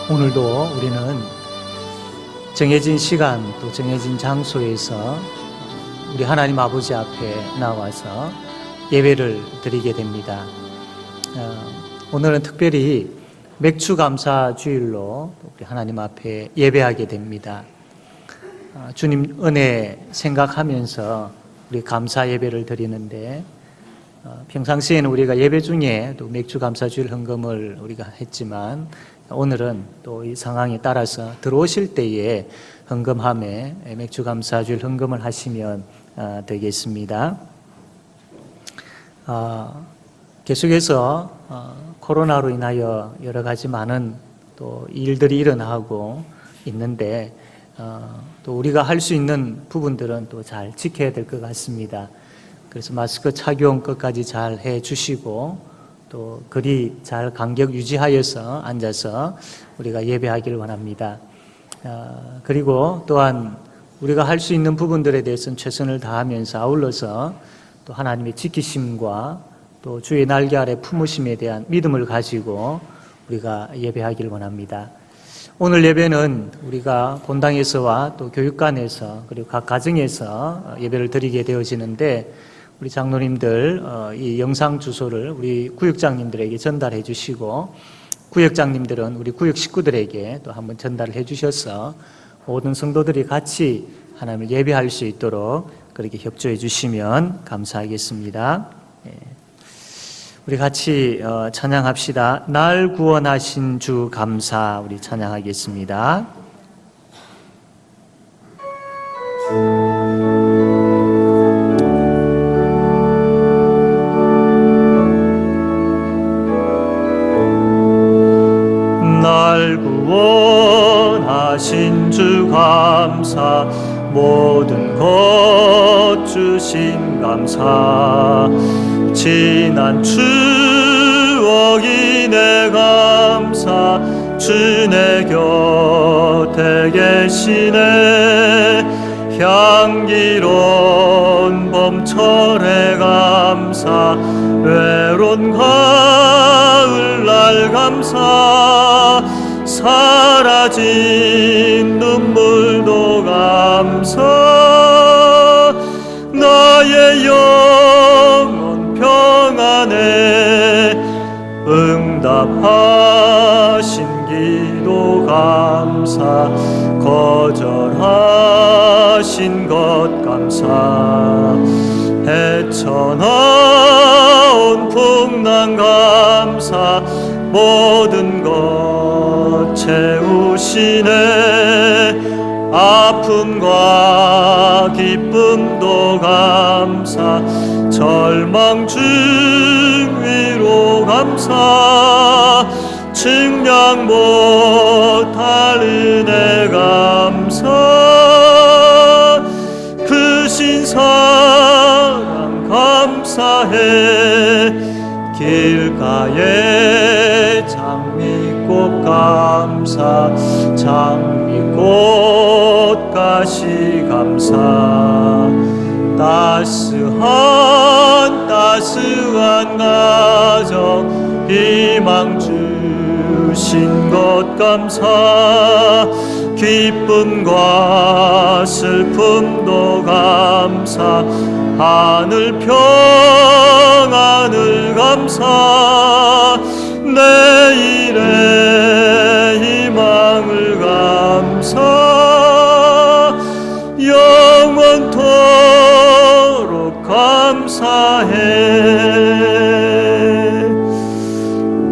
오늘도 우리는 정해진 시간 또 정해진 장소에서 우리 하나님 아버지 앞에 나와서 예배를 드리게 됩니다. 오늘은 특별히 맥주감사 주일로 우리 하나님 앞에 예배하게 됩니다. 주님 은혜 생각하면서 우리 감사 예배를 드리는데, 평상시에는 우리가 예배 중에 또 맥주감사 주일 헌금을 우리가 했지만, 오늘은 또 이 상황에 따라서 들어오실 때에 헌금함에 맥주감사 주일 헌금을 하시면 되겠습니다. 계속해서 코로나로 인하여 여러 가지 많은 또 일들이 일어나고 있는데, 또 우리가 할 수 있는 부분들은 또 잘 지켜야 될 것 같습니다. 그래서 마스크 착용 끝까지 잘 해주시고, 또 거리 잘 간격 유지하여서 앉아서 우리가 예배하기를 원합니다. 그리고 또한 우리가 할 수 있는 부분들에 대해서는 최선을 다하면서 아울러서 또 하나님의 지키심과 또 주의 날개 아래 품으심에 대한 믿음을 가지고 우리가 예배하기를 원합니다. 오늘 예배는 우리가 본당에서와 또 교육관에서 그리고 각 가정에서 예배를 드리게 되어지는데, 우리 장로님들 이 영상 주소를 우리 구역장님들에게 전달해 주시고, 구역장님들은 우리 구역 식구들에게 또 한번 전달을 해 주셔서 모든 성도들이 같이 하나님을 예배할 수 있도록 그렇게 협조해 주시면 감사하겠습니다. 우리 같이 찬양합시다. 날 구원하신 주 감사. 우리 찬양하겠습니다. 날 구원하신 주 감사, 모든 것 주신 감사, 지난 추억이 내 감사, 주 내 곁에 계시네. 향기로운 봄철의 감사, 외로운 가을날 감사, 사라진 눈물도 감사, 나의 영혼 평안에 응답하신 기도 감사, 거절하신 것 감사, 헤쳐나온 풍랑 감사, 모든 것 채우시네. 아픔과 기쁨도 감사, 절망 중 위로 감사, 측량 못할 은혜 감사, 크신 사랑 감사해. 길가에 장미꽃 감사, 장미꽃 가시 감사, 따스한 가정 희망 주신 것 감사, 기쁨과 슬픔도 감사, 하늘 평안을 감사, 내일의 희망을 감사, 영원토록 감사해.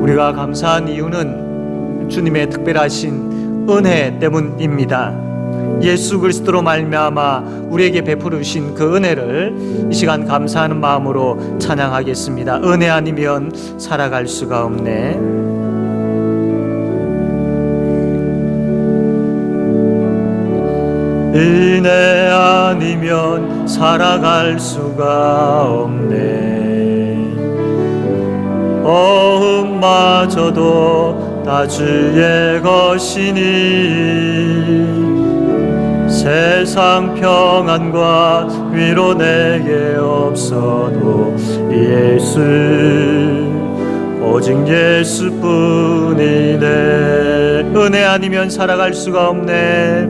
우리가 감사한 이유는 주님의 특별하신 은혜 때문입니다. 예수 그리스도로 말미암아 우리에게 베풀어 주신 그 은혜를 이 시간 감사하는 마음으로 찬양하겠습니다. 은혜 아니면 살아갈 수가 없네. 은혜 아니면 살아갈 수가 없네. 어음마저도 다 주의 것이니, 세상 평안과 위로 내게 없어도 예수 오직 예수뿐이네. 은혜 아니면 살아갈 수가 없네.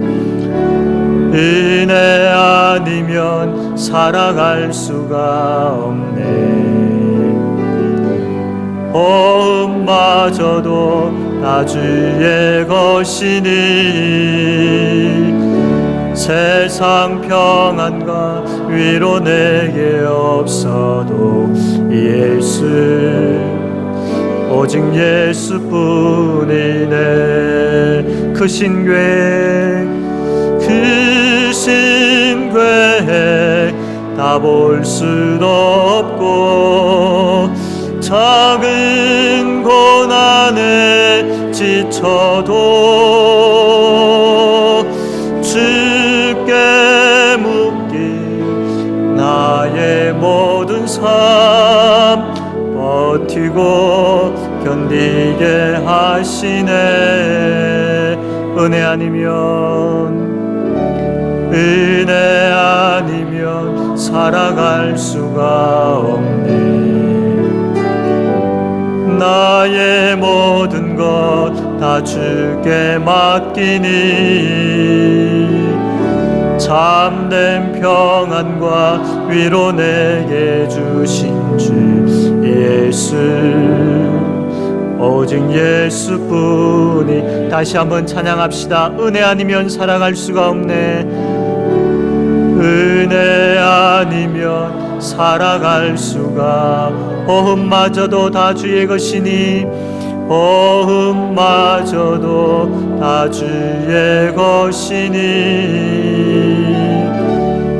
은혜 아니면 살아갈 수가 없네. 호흡마저도 다 주의 것이니 세상 평안과 위로 내게 없어도 오직 예수뿐이네. 그 신궤 다 볼 수도 없고 작은 고난에 지쳐도 주께 묻기 나의 모든 삶 버티고 견디게 하시네. 은혜 아니면 살아갈 수가 없네. 나의 모든 것 다 주께 맡기니 참된 평안과 위로 내게 주신 주 예수 오직 예수뿐이. 다시 한번 찬양합시다. 은혜 아니면 살아갈 수가 없네. 은혜 아니면 살아갈 수가. 호흡마저도 다 주의 것이니 호흡마저도 다 주의 것이니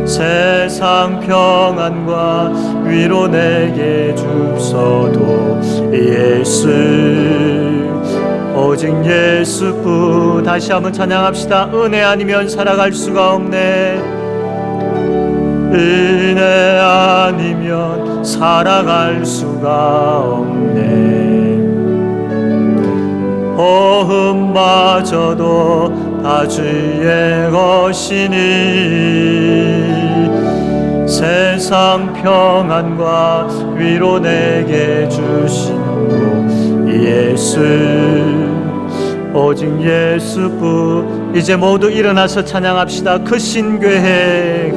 세상 평안과 위로 내게 주소도 오직 예수뿐. 다시 한번 찬양합시다. 은혜 아니면 살아갈 수가 없네. 은혜 아니면 살아갈 수가 없네. 호흡마저도 다 주의 것이니 세상 평안과 위로 내게 주신 오직 예수뿐. 이제 모두 일어나서 찬양합시다. 그 신궤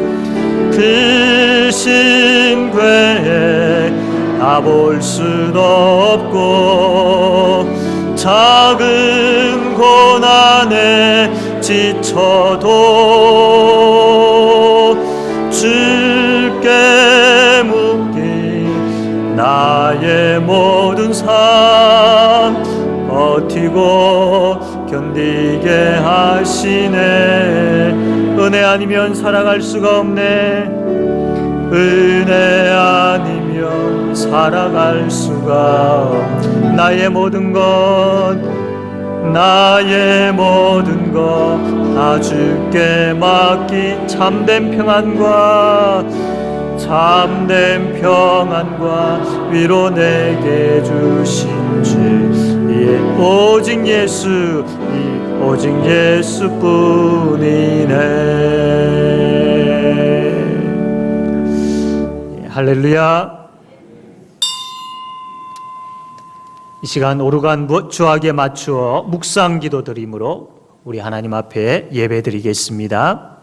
다 볼 수도 없고 작은 고난에 지쳐도 주께 묻기 나의 모든 삶 버티고 견디게 하시네. 은혜 아니면 살아갈 수가 없네. 은혜 아니면 살아갈 수가 없네. 나의 모든 것 다 주께 맡기 참된 평안과 위로 내게 주신 주 오직 예수뿐이네. 할렐루야. 이 시간 오르간 주악에 맞추어 묵상 기도 드림으로 우리 하나님 앞에 예배 드리겠습니다.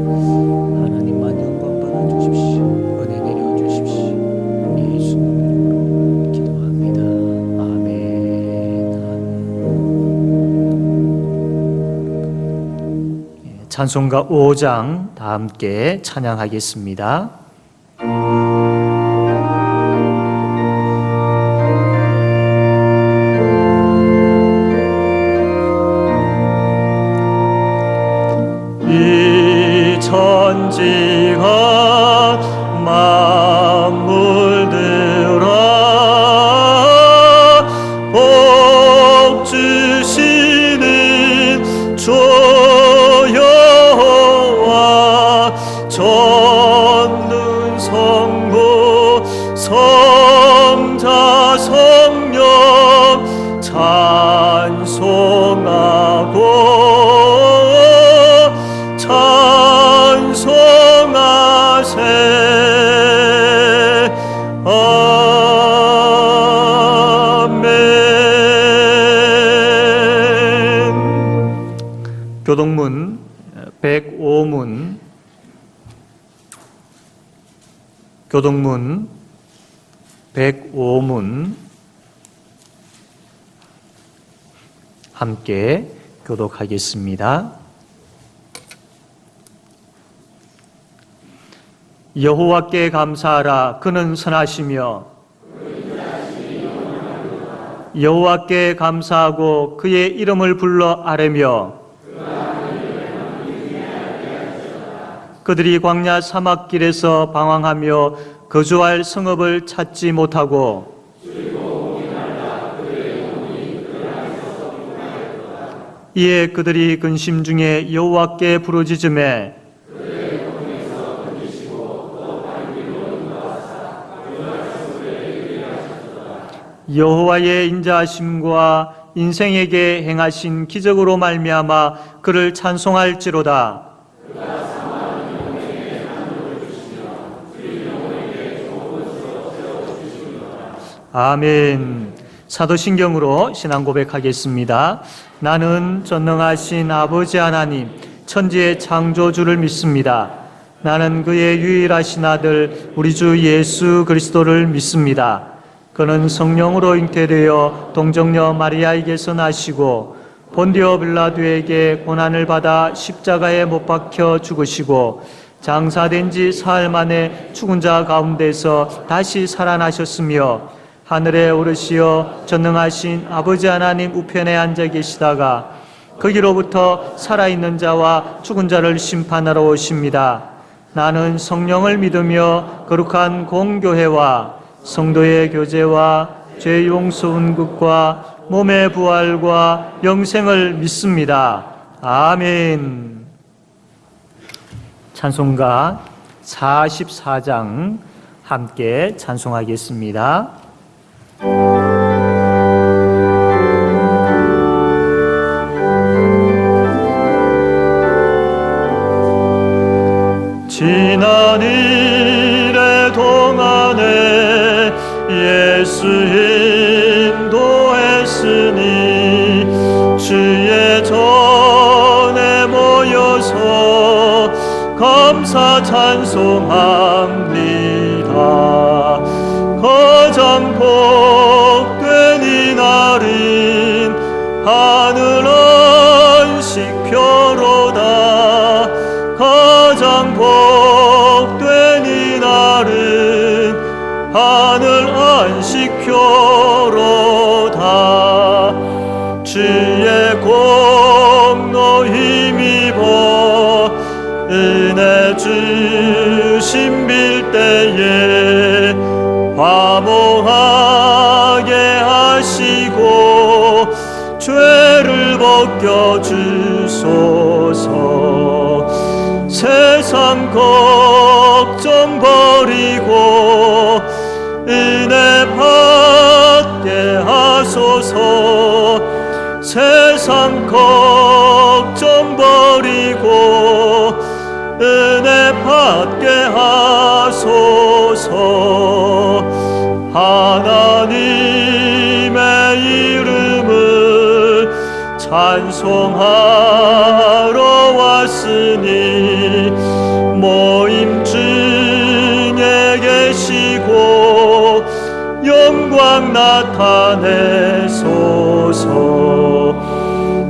하나님만 영광 받아 주십시오. 은혜 내려 주십시오. 예수님으로 기도합니다. 아멘. 찬송가 5장 다 함께 찬양하겠습니다. 이 천지가 만물들아 복 주시는 주 여호와 전능 교동문 105문, 교동문 105문 함께 교독하겠습니다. 여호와께 감사하라. 그는 선하시며 여호와께 감사하고 그의 이름을 불러 아뢰며 그들이 광야 사막길에서 방황하며 거주할 성읍을 찾지 못하고 이에 그들이 근심 중에 여호와께 부르짖으매 여호와의 인자하심과 인생에게 행하신 기적으로 말미암아 그를 찬송할지로다. 아멘. 사도신경으로 신앙 고백하겠습니다. 나는 전능하신 아버지 하나님, 천지의 창조주를 믿습니다. 나는 그의 유일하신 아들 우리 주 예수 그리스도를 믿습니다. 그는 성령으로 잉태되어 동정녀 마리아에게서 나시고 본디오 빌라도에게 고난을 받아 십자가에 못 박혀 죽으시고 장사된 지 사흘 만에 죽은 자 가운데서 다시 살아나셨으며 하늘에 오르시어 전능하신 아버지 하나님 우편에 앉아 계시다가 거기로부터 살아있는 자와 죽은 자를 심판하러 오십니다. 나는 성령을 믿으며 거룩한 공교회와 성도의 교제와 죄 용서 은국과 몸의 부활과 영생을 믿습니다. 아멘. 찬송가 44장 함께 찬송하겠습니다. 지난 일의 동안에 예수 인도했으니 주의 전에 모여서 감사 찬송합니다. 가장 복된 이날은 하늘 안식표로다. 가장 복된 이날은 하늘 안식표로다. 주의 공로 힘입어 은혜 주심 빌 때에 화목하게 하시고 죄를 벗겨주소서. 세상 걱정 버리고 은혜 받게 하소서. 세상 걱정 버리고 은혜 받게 하소서. 하나님의 이름을 찬송하러 왔으니 모임 중에 계시고 영광 나타내소서.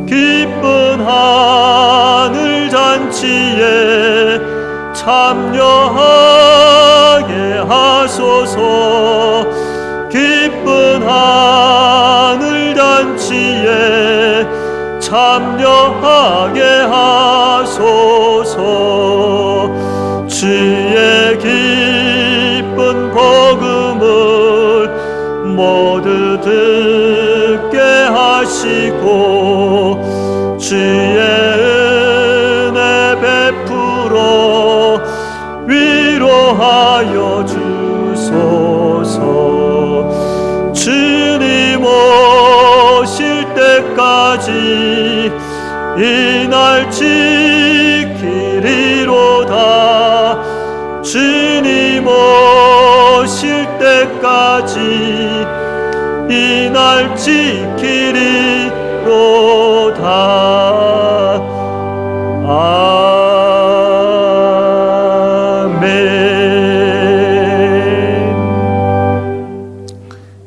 기쁜 하늘 잔치에 참여하게 하소서. 기쁜 하늘 잔치에 참여하게 하소서. 주의 기쁜 복음을 모두 듣게 하시고 주의 은혜 베풀어 위로하여 주소서. 주님 오실 때까지 이날 지키리로다. 주님 오실 때까지 이날 지키리로다.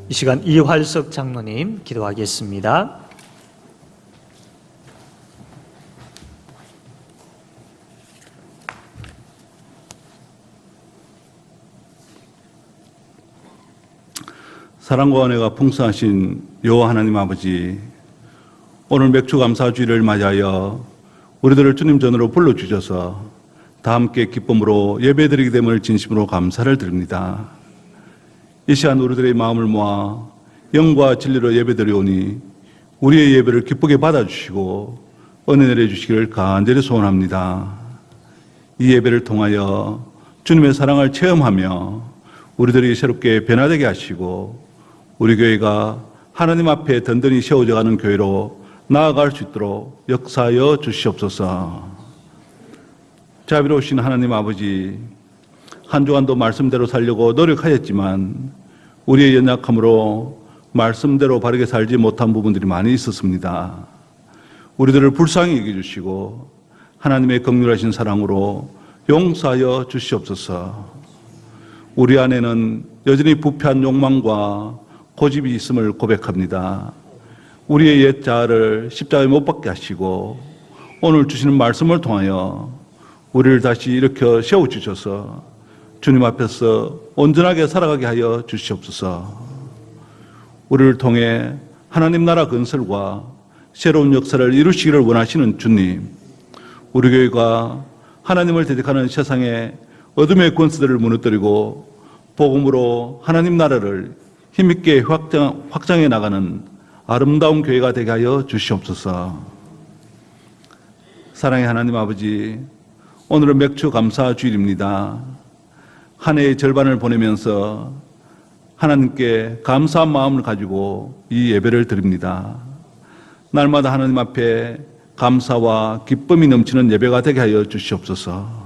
이 시간 이활석 장로님 기도하겠습니다. 사랑과 은혜가 풍성하신 여호와 하나님 아버지, 오늘 맥주 감사주일을 맞이하여 우리들을 주님 전으로 불러주셔서 다 함께 기쁨으로 예배드리게 됨을 진심으로 감사를 드립니다. 이 시간 우리들의 마음을 모아 영과 진리로 예배드리오니 우리의 예배를 기쁘게 받아주시고 은혜 내려주시기를 간절히 소원합니다. 이 예배를 통하여 주님의 사랑을 체험하며 우리들이 새롭게 변화되게 하시고 우리 교회가 하나님 앞에 든든히 세워져가는 교회로 나아갈 수 있도록 역사하여 주시옵소서. 자비로우신 하나님 아버지, 한 주간도 말씀대로 살려고 노력하였지만 우리의 연약함으로 말씀대로 바르게 살지 못한 부분들이 많이 있었습니다. 우리들을 불쌍히 여겨주시고 하나님의 긍휼하신 사랑으로 용서하여 주시옵소서. 우리 안에는 여전히 부패한 욕망과 고집이 있음을 고백합니다. 우리의 옛 자아를 십자가에 못 박게 하시고 오늘 주시는 말씀을 통하여 우리를 다시 일으켜 세워주셔서 주님 앞에서 온전하게 살아가게 하여 주시옵소서. 우리를 통해 하나님 나라 건설과 새로운 역사를 이루시기를 원하시는 주님, 우리 교회가 하나님을 대적하는 세상의 어둠의 권세들을 무너뜨리고 복음으로 하나님 나라를 힘있게 확장해 나가는 아름다운 교회가 되게 하여 주시옵소서. 사랑의 하나님 아버지, 오늘은 맥주 감사 주일입니다. 한 해의 절반을 보내면서 하나님께 감사한 마음을 가지고 이 예배를 드립니다. 날마다 하나님 앞에 감사와 기쁨이 넘치는 예배가 되게 하여 주시옵소서.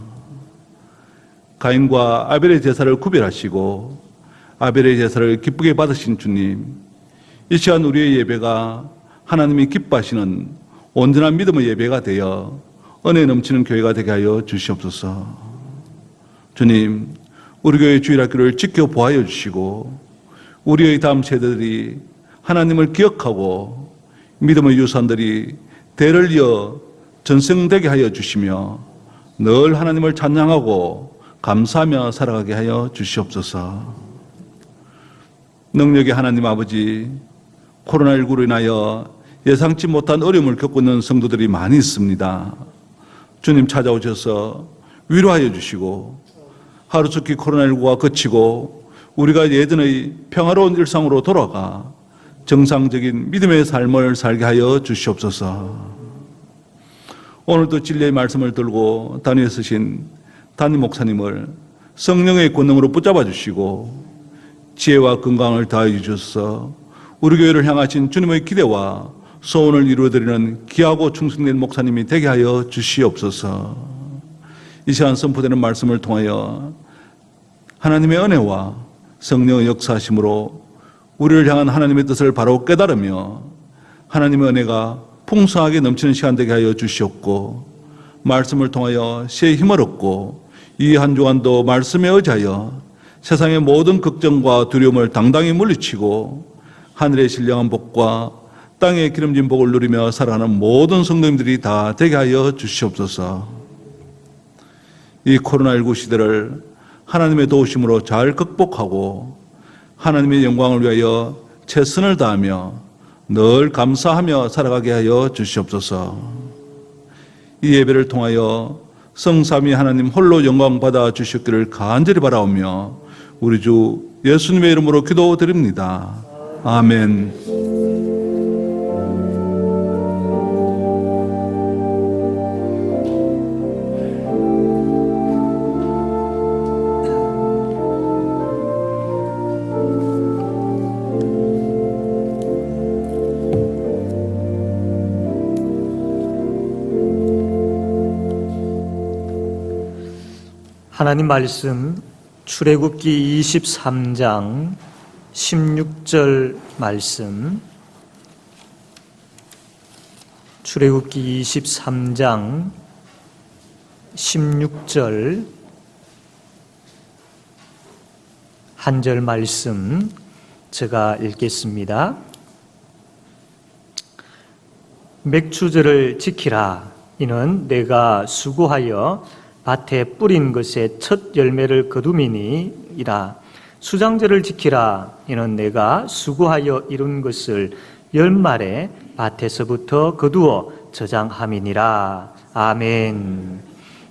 가인과 아벨의 제사를 구별하시고 아벨의 제사를 기쁘게 받으신 주님, 이 시간 우리의 예배가 하나님이 기뻐하시는 온전한 믿음의 예배가 되어 은혜 넘치는 교회가 되게 하여 주시옵소서. 주님, 우리 교회 주일학교를 지켜보아여 주시고 우리의 다음 세대들이 하나님을 기억하고 믿음의 유산들이 대를 이어 전승되게 하여 주시며 늘 하나님을 찬양하고 감사하며 살아가게 하여 주시옵소서. 능력의 하나님 아버지, 코로나19로 인하여 예상치 못한 어려움을 겪고 있는 성도들이 많이 있습니다. 주님 찾아오셔서 위로하여 주시고 하루속히 코로나19가 그치고 우리가 예전의 평화로운 일상으로 돌아가 정상적인 믿음의 삶을 살게 하여 주시옵소서. 오늘도 진리의 말씀을 들고 단위에 서신 담임 목사님을 성령의 권능으로 붙잡아 주시고 지혜와 건강을 더하여 주셔서 우리 교회를 향하신 주님의 기대와 소원을 이루어드리는 귀하고 충성된 목사님이 되게 하여 주시옵소서. 이 시간 선포되는 말씀을 통하여 하나님의 은혜와 성령의 역사하심으로 우리를 향한 하나님의 뜻을 바로 깨달으며 하나님의 은혜가 풍성하게 넘치는 시간 되게 하여 주시옵고 말씀을 통하여 새 힘을 얻고 이 한 주간도 말씀에 의지하여 세상의 모든 걱정과 두려움을 당당히 물리치고 하늘의 신령한 복과 땅의 기름진 복을 누리며 살아가는 모든 성도님들이 다 되게 하여 주시옵소서. 이 코로나19 시대를 하나님의 도우심으로 잘 극복하고 하나님의 영광을 위하여 최선을 다하며 늘 감사하며 살아가게 하여 주시옵소서. 이 예배를 통하여 성삼위 하나님 홀로 영광 받아 주시기를 간절히 바라오며 우리 주 예수님의 이름으로 기도드립니다. 아멘. 하나님 말씀 출애굽기 23장 16절 말씀, 출애굽기 23장 16절 한 절 말씀 제가 읽겠습니다. 맥추절을 지키라. 이는 내가 수고하여 밭에 뿌린 것의 첫 열매를 거둠이니이라. 수장절을 지키라. 이는 내가 수고하여 이룬 것을 열말에 밭에서부터 거두어 저장함이니라. 아멘.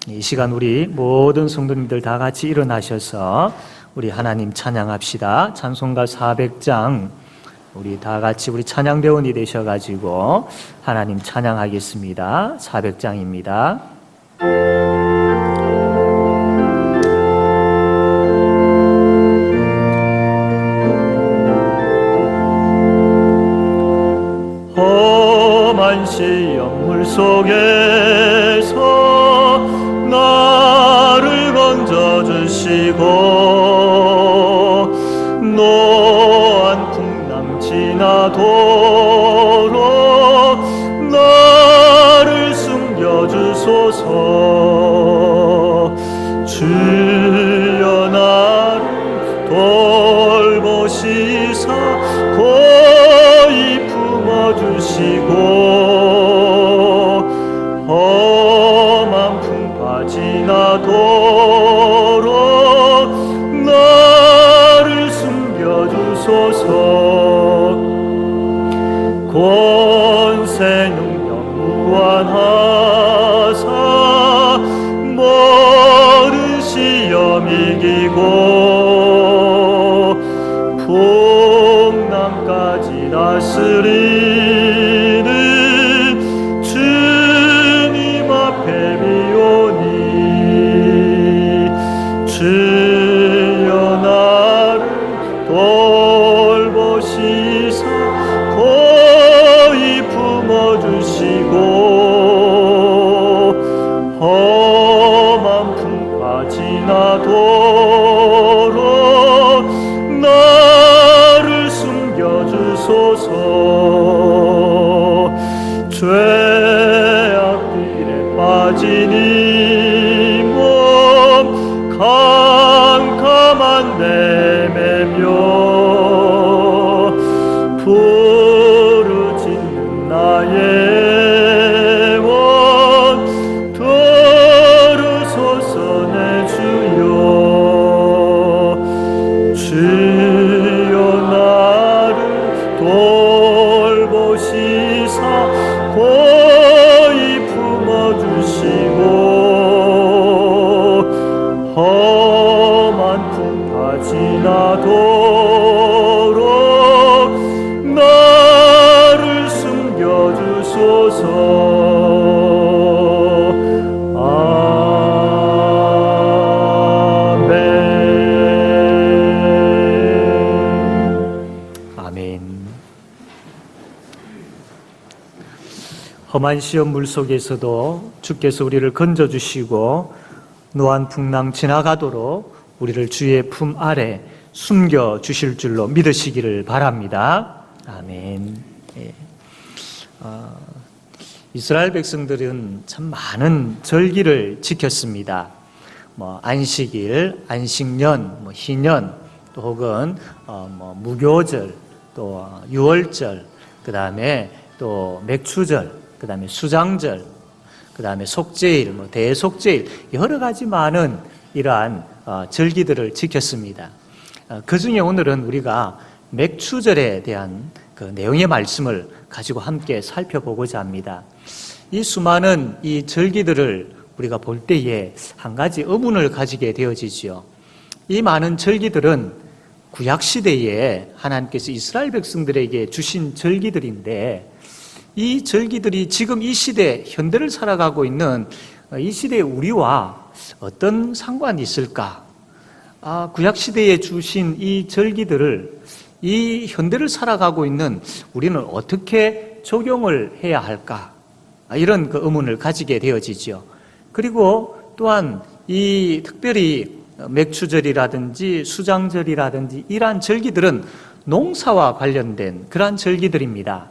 이 시간 우리 모든 성도님들 다 같이 일어나셔서 우리 하나님 찬양합시다. 찬송가 400장 우리 다 같이 우리 찬양대원이 되셔가지고 하나님 찬양하겠습니다. 400장입니다. 험한 시험 물 속에서 나를 건져주시고 노한 풍랑 지나도록 나를 숨겨주소서. 주여 나를 돌보시사 고이 품어주시고 험한 풍파 지나도록 나를 숨겨주소서. 권세 능력 무한하사 모든 시험 이기고 풍랑까지 다스리는 주님 앞에 비오니 주여 나를 돌보시사 고이 품어주시고 험한 풍파 지나도록 나를 숨겨주소서. 죄악길에 빠진 이 몸 캄캄한 내매며 부르짖는 나의 원 들으소서. 내 주여 주여 나를 돌보시사 고이 품어주시고 험한 풍파 지나도록 나를 숨겨주소서. 험한 시험 물 속에서도 주께서 우리를 건져주시고 노한 풍랑 지나가도록 우리를 주의 품 아래 숨겨주실 줄로 믿으시기를 바랍니다. 아멘. 예. 이스라엘 백성들은 참 많은 절기를 지켰습니다. 안식일, 안식년, 희년, 또 혹은 무교절, 또 유월절, 그 다음에 또 맥추절, 그 다음에 수장절, 그 다음에 속죄일, 대속죄일, 여러 가지 많은 이러한 절기들을 지켰습니다. 그 중에 오늘은 우리가 맥추절에 대한 그 내용의 말씀을 가지고 함께 살펴보고자 합니다. 이 수많은 이 절기들을 우리가 볼 때에 한 가지 의문을 가지게 되어지지요. 이 많은 절기들은 구약시대에 하나님께서 이스라엘 백성들에게 주신 절기들인데 이 절기들이 지금 이 시대, 현대를 살아가고 있는 이 시대의 우리와 어떤 상관이 있을까? 구약시대에 주신 이 절기들을 이 현대를 살아가고 있는 우리는 어떻게 적용을 해야 할까? 이런 그 의문을 가지게 되어지죠. 그리고 또한 이 특별히 맥추절이라든지 수장절이라든지 이러한 절기들은 농사와 관련된 그러한 절기들입니다.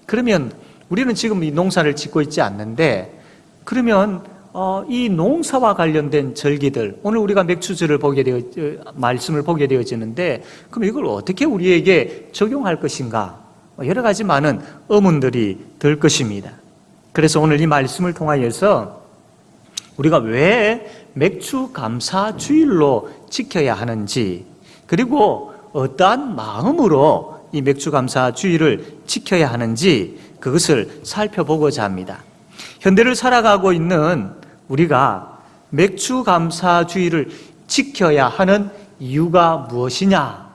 그러면 우리는 지금 이 농사를 짓고 있지 않는데 그러면 이 농사와 관련된 절기들, 오늘 우리가 맥추절을 말씀을 보게 되어지는데, 그럼 이걸 어떻게 우리에게 적용할 것인가? 여러 가지 많은 의문들이 들 것입니다. 그래서 오늘 이 말씀을 통하여서 우리가 왜 맥추 감사 주일로 지켜야 하는지, 그리고 어떠한 마음으로 이 맥추 감사 주일을 지켜야 하는지 그것을 살펴보고자 합니다. 현대를 살아가고 있는 우리가 맥추 감사 주일을 지켜야 하는 이유가 무엇이냐라고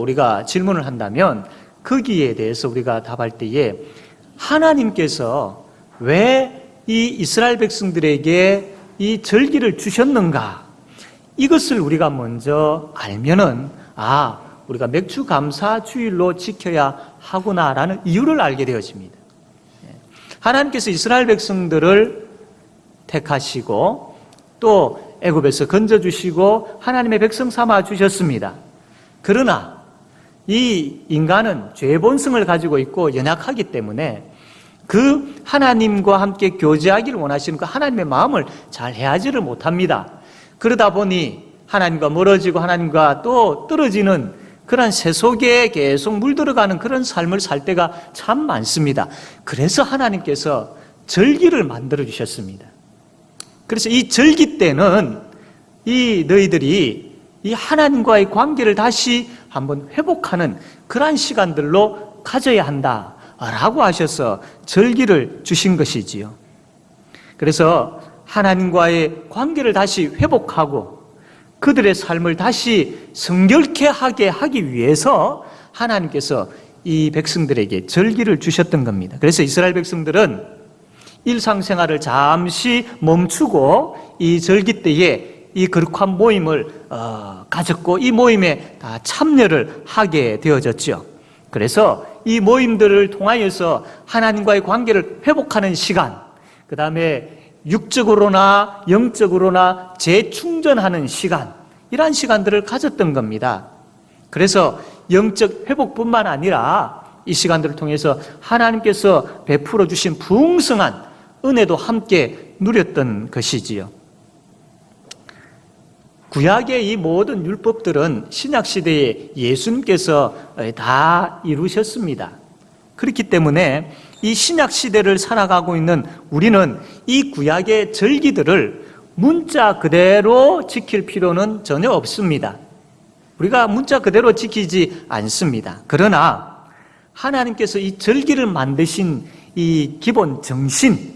우리가 질문을 한다면, 거기에 대해서 우리가 답할 때에 하나님께서 왜 이 이스라엘 백성들에게 이 절기를 주셨는가, 이것을 우리가 먼저 알면은 우리가 맥추 감사 주일로 지켜야 하구나라는 이유를 알게 되어집니다. 하나님께서 이스라엘 백성들을 택하시고 또 애굽에서 건져주시고 하나님의 백성 삼아 주셨습니다. 그러나 이 인간은 죄의 본성을 가지고 있고 연약하기 때문에 그 하나님과 함께 교제하기를 원하시는 그 하나님의 마음을 잘 헤아지를 못합니다. 그러다 보니 하나님과 멀어지고 하나님과 또 떨어지는 그런 새 속에 계속 물들어가는 그런 삶을 살 때가 참 많습니다. 그래서 하나님께서 절기를 만들어 주셨습니다. 그래서 이 절기 때는 이 너희들이 이 하나님과의 관계를 다시 한번 회복하는 그러한 시간들로 가져야 한다라고 하셔서 절기를 주신 것이지요. 그래서 하나님과의 관계를 다시 회복하고 그들의 삶을 다시 성결케 하기 위해서 하나님께서 이 백성들에게 절기를 주셨던 겁니다. 그래서 이스라엘 백성들은 일상생활을 잠시 멈추고 이 절기 때에 이 거룩한 모임을 가졌고 이 모임에 다 참여를 하게 되어졌죠. 그래서 이 모임들을 통하여서 하나님과의 관계를 회복하는 시간, 그 다음에 육적으로나 영적으로나 재충전하는 시간, 이러한 시간들을 가졌던 겁니다. 그래서 영적 회복뿐만 아니라 이 시간들을 통해서 하나님께서 베풀어 주신 풍성한 은혜도 함께 누렸던 것이지요. 구약의 이 모든 율법들은 신약시대에 예수님께서 다 이루셨습니다. 그렇기 때문에 이 신약시대를 살아가고 있는 우리는 이 구약의 절기들을 문자 그대로 지킬 필요는 전혀 없습니다. 우리가 문자 그대로 지키지 않습니다. 그러나 하나님께서 이 절기를 만드신 이 기본 정신,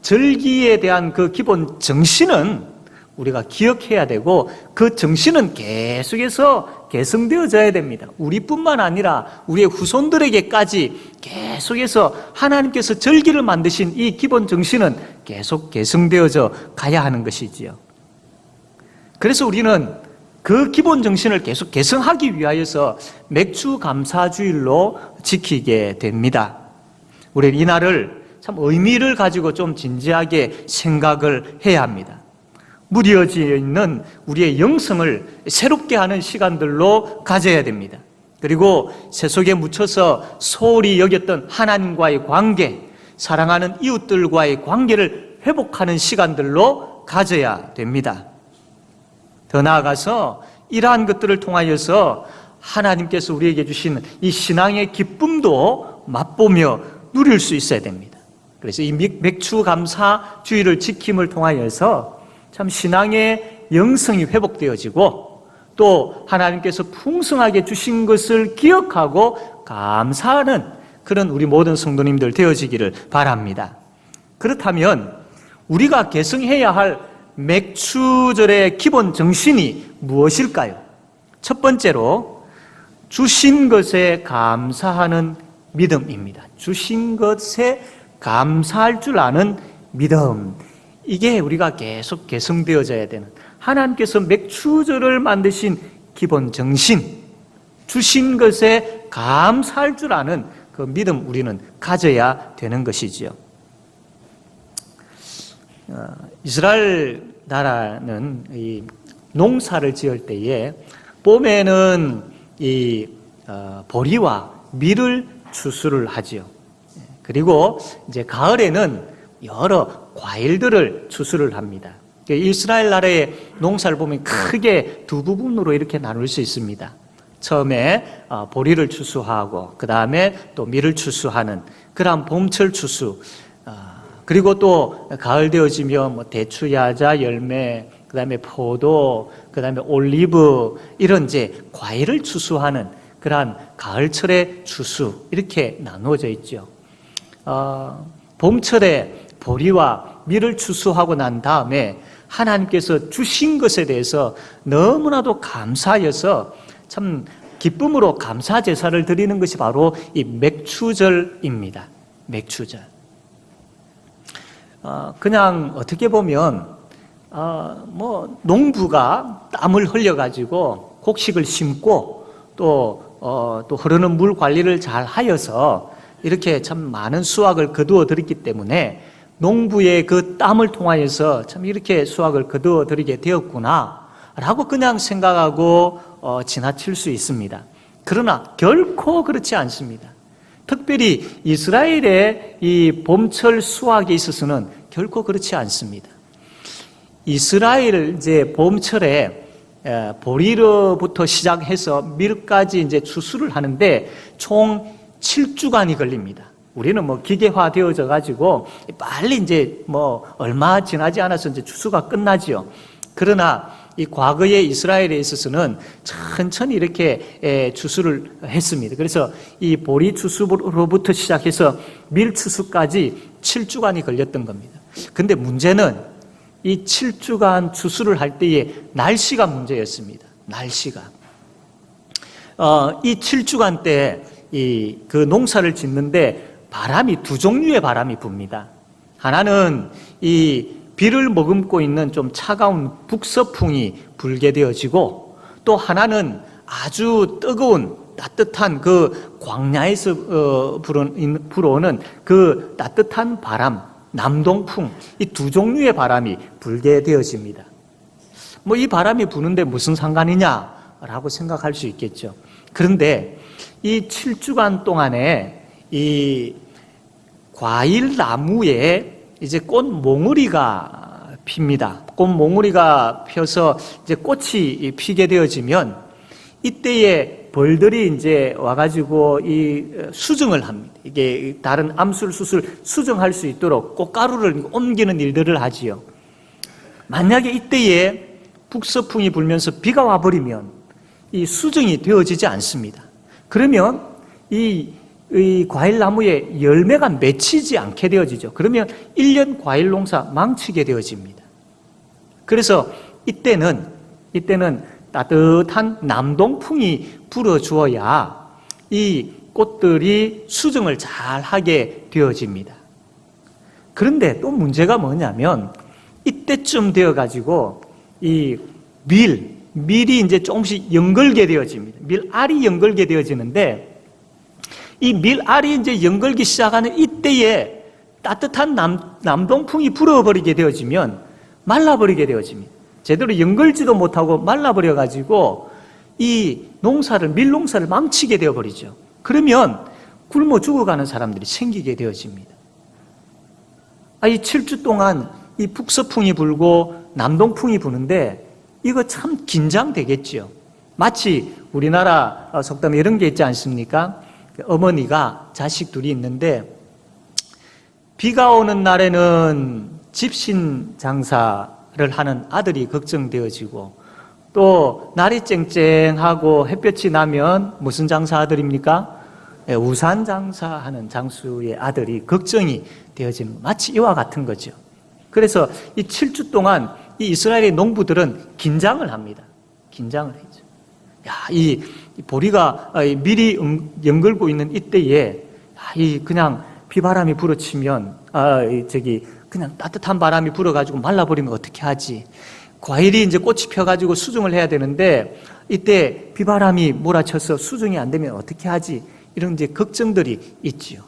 절기에 대한 그 기본 정신은 우리가 기억해야 되고 그 정신은 계속해서 개성되어져야 됩니다. 우리뿐만 아니라 우리의 후손들에게까지 계속해서 하나님께서 절기를 만드신 이 기본 정신은 계속 개성되어져 가야 하는 것이지요. 그래서 우리는 그 기본 정신을 계속 개성하기 위하여서 맥추 감사주일로 지키게 됩니다. 우리는 이날을 참 의미를 가지고 좀 진지하게 생각을 해야 합니다. 무뎌져 있는 우리의 영성을 새롭게 하는 시간들로 가져야 됩니다. 그리고 새 속에 묻혀서 소홀히 여겼던 하나님과의 관계, 사랑하는 이웃들과의 관계를 회복하는 시간들로 가져야 됩니다. 더 나아가서 이러한 것들을 통하여서 하나님께서 우리에게 주신 이 신앙의 기쁨도 맛보며 누릴 수 있어야 됩니다. 그래서 이 맥추 감사 주일을 지킴을 통하여서 참 신앙의 영성이 회복되어지고 또 하나님께서 풍성하게 주신 것을 기억하고 감사하는 그런 우리 모든 성도님들 되어지기를 바랍니다. 그렇다면 우리가 계승해야 할 맥추절의 기본 정신이 무엇일까요? 첫 번째로 주신 것에 감사하는 믿음입니다. 주신 것에 감사할 줄 아는 믿음, 이게 우리가 계속 개성되어져야 되는 하나님께서 맥추절을 만드신 기본 정신, 주신 것에 감사할 줄 아는 그 믿음 우리는 가져야 되는 것이지요. 이스라엘 나라는 이 농사를 지을 때에 봄에는 이 보리와 밀을 추수를 하지요. 그리고 이제 가을에는 여러 과일들을 추수를 합니다. 이스라엘 나라의 농사를 보면 크게 두 부분으로 이렇게 나눌 수 있습니다. 처음에 보리를 추수하고 그 다음에 또 밀을 추수하는 그러한 봄철 추수, 그리고 또 가을 되어지면 뭐 대추, 야자, 열매, 그 다음에 포도, 그 다음에 올리브 이런 이제 과일을 추수하는 그러한 가을철의 추수 이렇게 나누어져 있죠. 봄철에 보리와 밀을 추수하고 난 다음에 하나님께서 주신 것에 대해서 너무나도 감사하여서 참 기쁨으로 감사 제사를 드리는 것이 바로 이 맥추절입니다. 맥추절. 그냥 어떻게 보면 뭐 농부가 땀을 흘려가지고 곡식을 심고 또 흐르는 물 관리를 잘 하여서 이렇게 참 많은 수확을 거두어 드렸기 때문에 농부의 그 땀을 통하여서 참 이렇게 수확을 거두어 드리게 되었구나 라고 그냥 생각하고 지나칠 수 있습니다. 그러나 결코 그렇지 않습니다. 특별히 이스라엘의 이 봄철 수확에 있어서는 결코 그렇지 않습니다. 이스라엘 이제 봄철에 보리로부터 시작해서 밀까지 이제 추수를 하는데 총 7주간이 걸립니다. 우리는 뭐 기계화 되어져 가지고 빨리 이제 뭐 얼마 지나지 않아서 이제 추수가 끝나지요. 그러나 이 과거의 이스라엘에 있어서는 천천히 이렇게 추수를 했습니다. 그래서 이 보리 추수로부터 시작해서 밀 추수까지 7주간이 걸렸던 겁니다. 근데 문제는 이 7주간 추수를 할 때의 날씨가 문제였습니다. 날씨가. 이 7주간 때 그 농사를 짓는데 바람이 두 종류의 바람이 붑니다. 하나는 이 비를 머금고 있는 좀 차가운 북서풍이 불게 되어지고 또 하나는 아주 뜨거운 따뜻한 그 광야에서 불어오는 그 따뜻한 바람, 남동풍, 이 두 종류의 바람이 불게 되어집니다. 뭐 이 바람이 부는데 무슨 상관이냐라고 생각할 수 있겠죠. 그런데 이 7주간 동안에 이 과일 나무에 이제 꽃 몽우리가 핍니다. 꽃 몽우리가 펴서 이제 꽃이 피게 되어지면 이때에 벌들이 이제 와가지고 이 수정을 합니다. 이게 다른 암술수술 수정할 수 있도록 꽃가루를 옮기는 일들을 하지요. 만약에 이때에 북서풍이 불면서 비가 와버리면 이 수정이 되어지지 않습니다. 그러면 이 과일 나무에 열매가 맺히지 않게 되어지죠. 그러면 1년 과일 농사 망치게 되어집니다. 그래서 이때는 따뜻한 남동풍이 불어주어야 이 꽃들이 수정을 잘 하게 되어집니다. 그런데 또 문제가 뭐냐면 이때쯤 되어가지고 이 밀이 이제 조금씩 연걸게 되어집니다. 밀알이 연걸게 되어지는데 이 밀알이 이제 연걸기 시작하는 이때에 따뜻한 남동풍이 불어버리게 되어지면 말라버리게 되어집니다. 제대로 연걸지도 못하고 말라버려가지고 이 밀농사를 망치게 되어버리죠. 그러면 굶어 죽어가는 사람들이 생기게 되어집니다. 이 7주 동안 이 북서풍이 불고 남동풍이 부는데 이거 참 긴장되겠죠. 마치 우리나라 속담에 이런 게 있지 않습니까? 어머니가 자식 둘이 있는데 비가 오는 날에는 집신 장사를 하는 아들이 걱정되어지고 또 날이 쨍쨍하고 햇볕이 나면 무슨 장사 아들입니까? 우산 장사하는 장수의 아들이 걱정이 되어지는 마치 이와 같은 거죠. 그래서 이 7주 동안 이 이스라엘의 농부들은 긴장을 합니다. 긴장을 하죠. 이 보리가 밀이 연걸고 있는 이때에 그냥 비바람이 불어치면 그냥 따뜻한 바람이 불어가지고 말라버리면 어떻게 하지? 과일이 이제 꽃이 펴가지고 수정을 해야 되는데 이때 비바람이 몰아쳐서 수정이 안 되면 어떻게 하지? 이런 이제 걱정들이 있지요.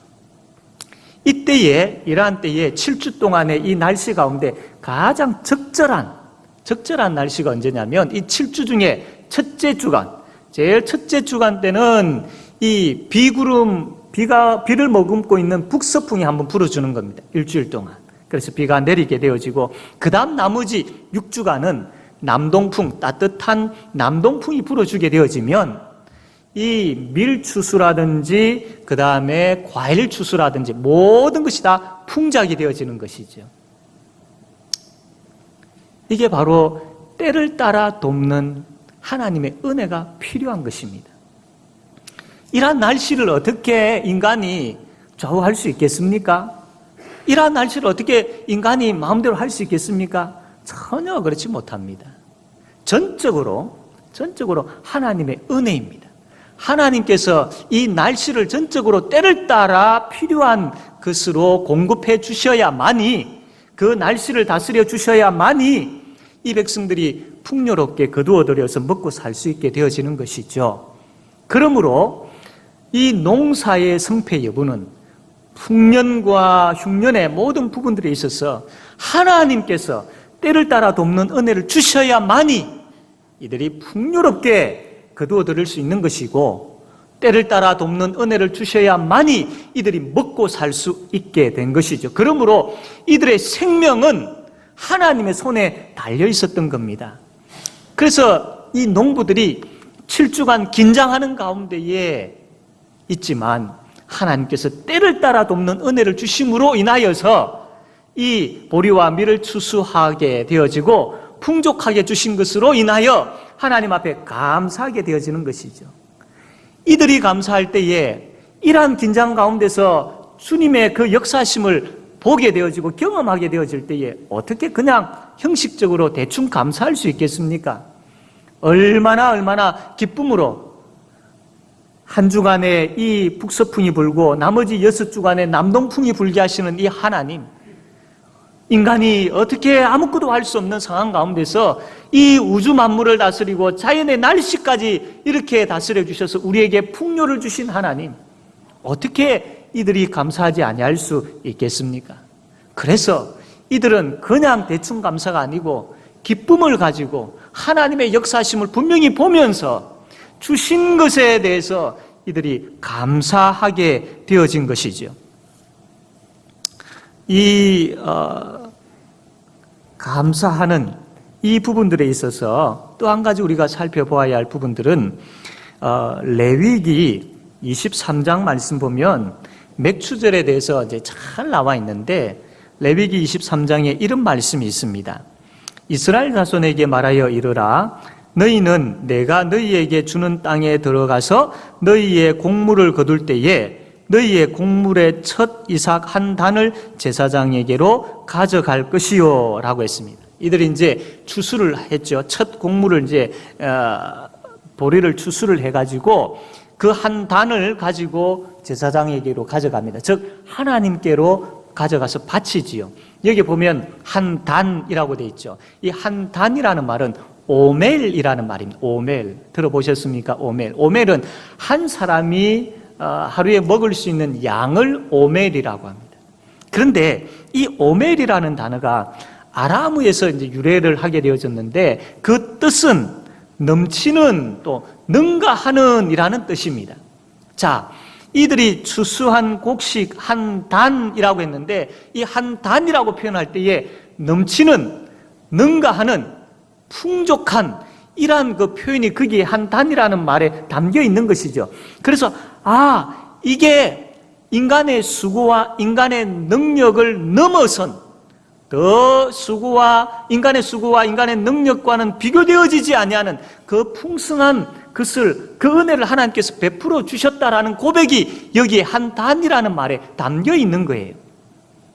이러한 때에 7주 동안의 이 날씨 가운데 가장 적절한 날씨가 언제냐면 이 7주 중에 첫째 주간, 제일 첫째 주간 때는 이 비를 머금고 있는 북서풍이 한번 불어주는 겁니다. 일주일 동안. 그래서 비가 내리게 되어지고 그 다음 나머지 6주간은 남동풍, 따뜻한 남동풍이 불어주게 되어지면 이 밀추수라든지 그 다음에 과일 추수라든지 모든 것이 다 풍작이 되어지는 것이죠. 이게 바로 때를 따라 돕는 하나님의 은혜가 필요한 것입니다. 이러한 날씨를 어떻게 인간이 좌우할 수 있겠습니까? 이러한 날씨를 어떻게 인간이 마음대로 할 수 있겠습니까? 전혀 그렇지 못합니다. 전적으로 하나님의 은혜입니다. 하나님께서 이 날씨를 전적으로 때를 따라 필요한 것으로 공급해 주셔야만이, 그 날씨를 다스려 주셔야만이 이 백성들이 풍요롭게 거두어들여서 먹고 살 수 있게 되어지는 것이죠. 그러므로 이 농사의 성패 여부는 풍년과 흉년의 모든 부분들에 있어서 하나님께서 때를 따라 돕는 은혜를 주셔야만이 이들이 풍요롭게 거두어들일 수 있는 것이고, 때를 따라 돕는 은혜를 주셔야만이 이들이 먹고 살 수 있게 된 것이죠. 그러므로 이들의 생명은 하나님의 손에 달려 있었던 겁니다. 그래서 이 농부들이 7주간 긴장하는 가운데에 있지만 하나님께서 때를 따라 돕는 은혜를 주심으로 인하여서 이 보리와 밀을 추수하게 되어지고 풍족하게 주신 것으로 인하여 하나님 앞에 감사하게 되어지는 것이죠. 이들이 감사할 때에 이러한 긴장 가운데서 주님의 그 역사심을 보게 되어지고 경험하게 되어질 때에 어떻게 그냥 형식적으로 대충 감사할 수 있겠습니까? 얼마나 기쁨으로 한 주간에 이 북서풍이 불고 나머지 6주간에 남동풍이 불게 하시는 이 하나님, 인간이 어떻게 아무것도 할 수 없는 상황 가운데서 이 우주 만물을 다스리고 자연의 날씨까지 이렇게 다스려 주셔서 우리에게 풍요를 주신 하나님, 어떻게 이들이 감사하지 아니할 수 있겠습니까? 그래서 이들은 그냥 대충 감사가 아니고 기쁨을 가지고 하나님의 역사심을 분명히 보면서 주신 것에 대해서 이들이 감사하게 되어진 것이죠. 이 감사하는 이 부분들에 있어서 또 한 가지 우리가 살펴보아야 할 부분들은 레위기 23장 말씀 보면 맥추절에 대해서 이제 잘 나와 있는데, 레위기 23장에 이런 말씀이 있습니다. 이스라엘 자손에게 말하여 이르라. 너희는 내가 너희에게 주는 땅에 들어가서 너희의 곡물을 거둘 때에 너희의 곡물의 첫 이삭 한 단을 제사장에게로 가져갈 것이요 라고 했습니다. 이들이 이제 추수를 했죠. 첫 곡물을 이제 보리를 추수를 해가지고 그 한 단을 가지고 제사장에게로 가져갑니다. 즉 하나님께로 가져가서 바치지요. 여기 보면 한 단이라고 돼 있죠. 이 한 단이라는 말은 오멜이라는 말입니다. 오멜 들어보셨습니까? 오멜. 오멜은 한 사람이 하루에 먹을 수 있는 양을 오멜이라고 합니다. 그런데 이 오멜이라는 단어가 아람어에서 이제 유래를 하게 되어졌는데 그 뜻은 넘치는, 또 능가하는 이라는 뜻입니다. 자, 이들이 추수한 곡식 한 단이라고 했는데 이 한 단이라고 표현할 때에 넘치는, 능가하는, 풍족한 이러한 그 표현이 거기에 한 단이라는 말에 담겨 있는 것이죠. 그래서 이게 인간의 수고와 인간의 능력을 넘어선 더 인간의 수고와 인간의 능력과는 비교되어지지 아니하는 그 풍성한 것을, 그 은혜를 하나님께서 베풀어 주셨다라는 고백이 여기에 한 단이라는 말에 담겨 있는 거예요.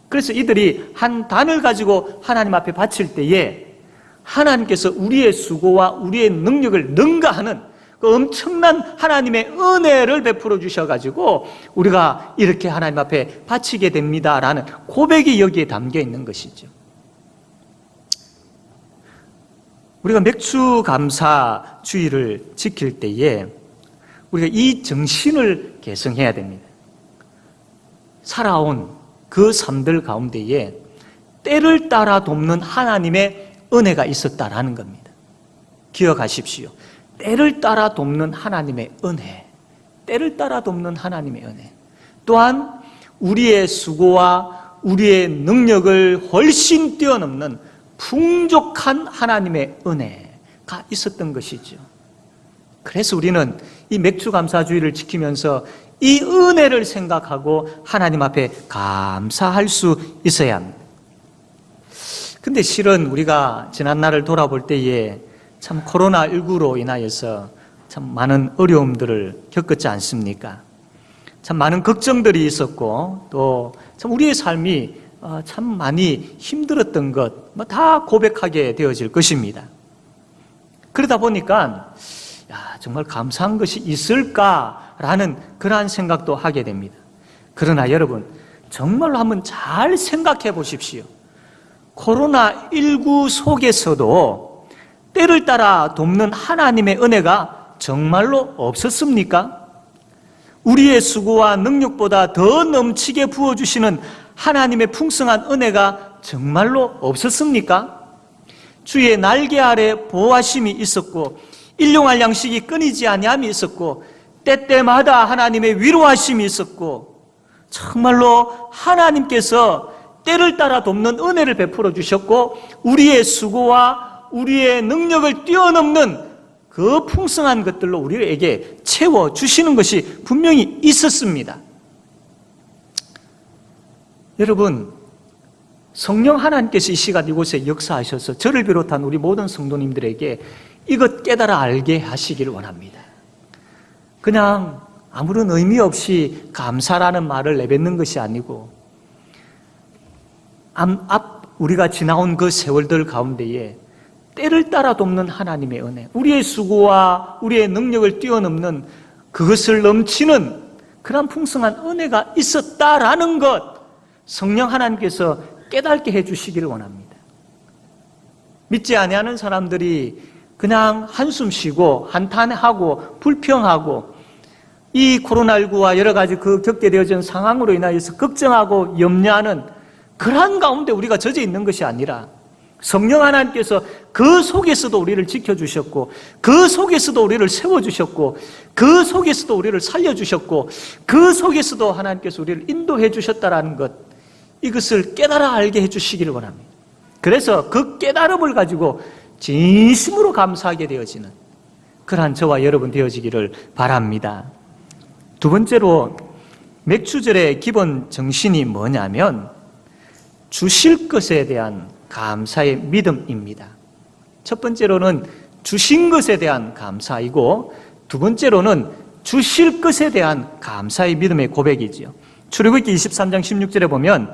그래서 이들이 한 단을 가지고 하나님 앞에 바칠 때에 하나님께서 우리의 수고와 우리의 능력을 능가하는 그 엄청난 하나님의 은혜를 베풀어 주셔가지고 우리가 이렇게 하나님 앞에 바치게 됩니다라는 고백이 여기에 담겨 있는 것이죠. 우리가 맥추감사주의를 지킬 때에 우리가 이 정신을 계승해야 됩니다. 살아온 그 삶들 가운데에 때를 따라 돕는 하나님의 은혜가 있었다라는 겁니다. 기억하십시오. 때를 따라 돕는 하나님의 은혜, 때를 따라 돕는 하나님의 은혜. 또한 우리의 수고와 우리의 능력을 훨씬 뛰어넘는 풍족한 하나님의 은혜가 있었던 것이죠. 그래서 우리는 이 맥추감사주의를 지키면서 이 은혜를 생각하고 하나님 앞에 감사할 수 있어야 합니다. 근데 실은 우리가 지난날을 돌아볼 때에 참 코로나19로 인하여서 참 많은 어려움들을 겪었지 않습니까? 참 많은 걱정들이 있었고 또 참 우리의 삶이 참 많이 힘들었던 것 다 고백하게 되어질 것입니다. 그러다 보니까 정말 감사한 것이 있을까라는 그러한 생각도 하게 됩니다. 그러나 여러분 정말로 한번 잘 생각해 보십시오. 코로나19 속에서도 때를 따라 돕는 하나님의 은혜가 정말로 없었습니까? 우리의 수고와 능력보다 더 넘치게 부어주시는 하나님의 풍성한 은혜가 정말로 없었습니까? 주의 날개 아래 보호하심이 있었고 일용할 양식이 끊이지 아니함이 있었고 때때마다 하나님의 위로하심이 있었고 정말로 하나님께서 때를 따라 돕는 은혜를 베풀어 주셨고 우리의 수고와 우리의 능력을 뛰어넘는 그 풍성한 것들로 우리에게 채워주시는 것이 분명히 있었습니다. 여러분, 성령 하나님께서 이 시간 이곳에 역사하셔서 저를 비롯한 우리 모든 성도님들에게 이것 깨달아 알게 하시기를 원합니다. 그냥 아무런 의미 없이 감사라는 말을 내뱉는 것이 아니고 우리가 지나온 그 세월들 가운데에 때를 따라 돕는 하나님의 은혜, 우리의 수고와 우리의 능력을 뛰어넘는 그것을 넘치는 그런 풍성한 은혜가 있었다라는 것, 성령 하나님께서 깨닫게 해주시기를 원합니다. 믿지 아니하는 사람들이 그냥 한숨 쉬고 한탄하고 불평하고 이 코로나19와 여러 가지 그 겪게 되어진 상황으로 인하여서 걱정하고 염려하는 그러한 가운데 우리가 젖어 있는 것이 아니라 성령 하나님께서 그 속에서도 우리를 지켜주셨고 그 속에서도 우리를 세워주셨고 그 속에서도 우리를 살려주셨고 그 속에서도 하나님께서 우리를 인도해 주셨다는 것, 이것을 깨달아 알게 해주시기를 원합니다. 그래서 그 깨달음을 가지고 진심으로 감사하게 되어지는 그러한 저와 여러분 되어지기를 바랍니다. 두 번째로 맥추절의 기본 정신이 뭐냐면 주실 것에 대한 감사의 믿음입니다. 첫 번째로는 주신 것에 대한 감사이고 두 번째로는 주실 것에 대한 감사의 믿음의 고백이지요. 출애굽기 23장 16절에 보면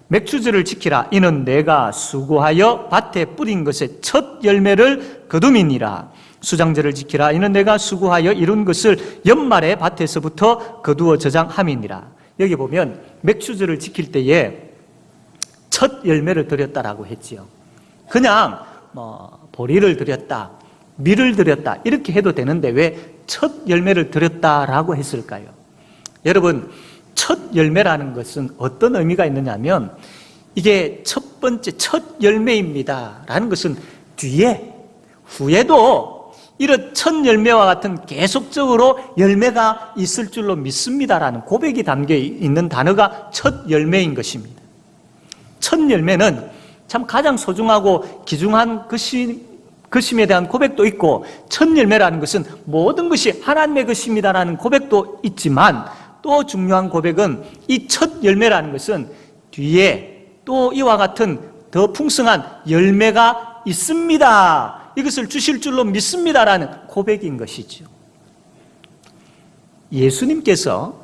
맥추절을 지키라. 이는 내가 수고하여 밭에 뿌린 것의 첫 열매를 거둠이니라. 수장절을 지키라. 이는 내가 수고하여 이룬 것을 연말에 밭에서부터 거두어 저장함이니라. 여기 보면 맥추절을 지킬 때에 첫 열매를 드렸다라고 했지요. 그냥 보리를 드렸다, 밀을 드렸다 이렇게 해도 되는데 왜 첫 열매를 드렸다라고 했을까요? 여러분, 첫 열매라는 것은 어떤 의미가 있느냐면 이게 첫 번째 첫 열매입니다 라는 것은 뒤에 후에도 이런 첫 열매와 같은 계속적으로 열매가 있을 줄로 믿습니다라는 고백이 담겨 있는 단어가 첫 열매인 것입니다. 첫 열매는 참 가장 소중하고 귀중한 것임에 대한 고백도 있고 첫 열매라는 것은 모든 것이 하나님의 것입니다라는 고백도 있지만 또 중요한 고백은 이 첫 열매라는 것은 뒤에 또 이와 같은 더 풍성한 열매가 있습니다. 이것을 주실 줄로 믿습니다라는 고백인 것이죠. 예수님께서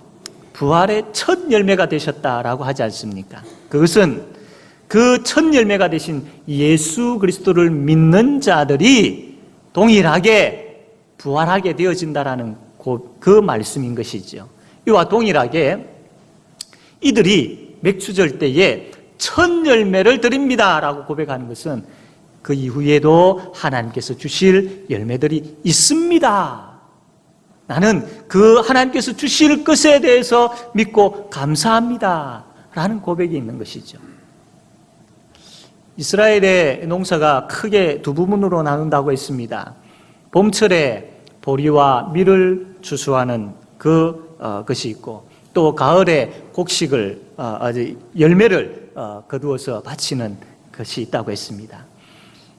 부활의 첫 열매가 되셨다라고 하지 않습니까? 그것은 그 첫 열매가 되신 예수 그리스도를 믿는 자들이 동일하게 부활하게 되어진다라는 그 말씀인 것이죠. 이와 동일하게 이들이 맥추절 때에 첫 열매를 드립니다라고 고백하는 것은 그 이후에도 하나님께서 주실 열매들이 있습니다. 나는 그 하나님께서 주실 것에 대해서 믿고 감사합니다 라는 고백이 있는 것이죠. 이스라엘의 농사가 크게 두 부분으로 나눈다고 했습니다. 봄철에 보리와 밀을 추수하는 것이 있고 또 가을에 곡식을 열매를 거두어서 바치는 것이 있다고 했습니다.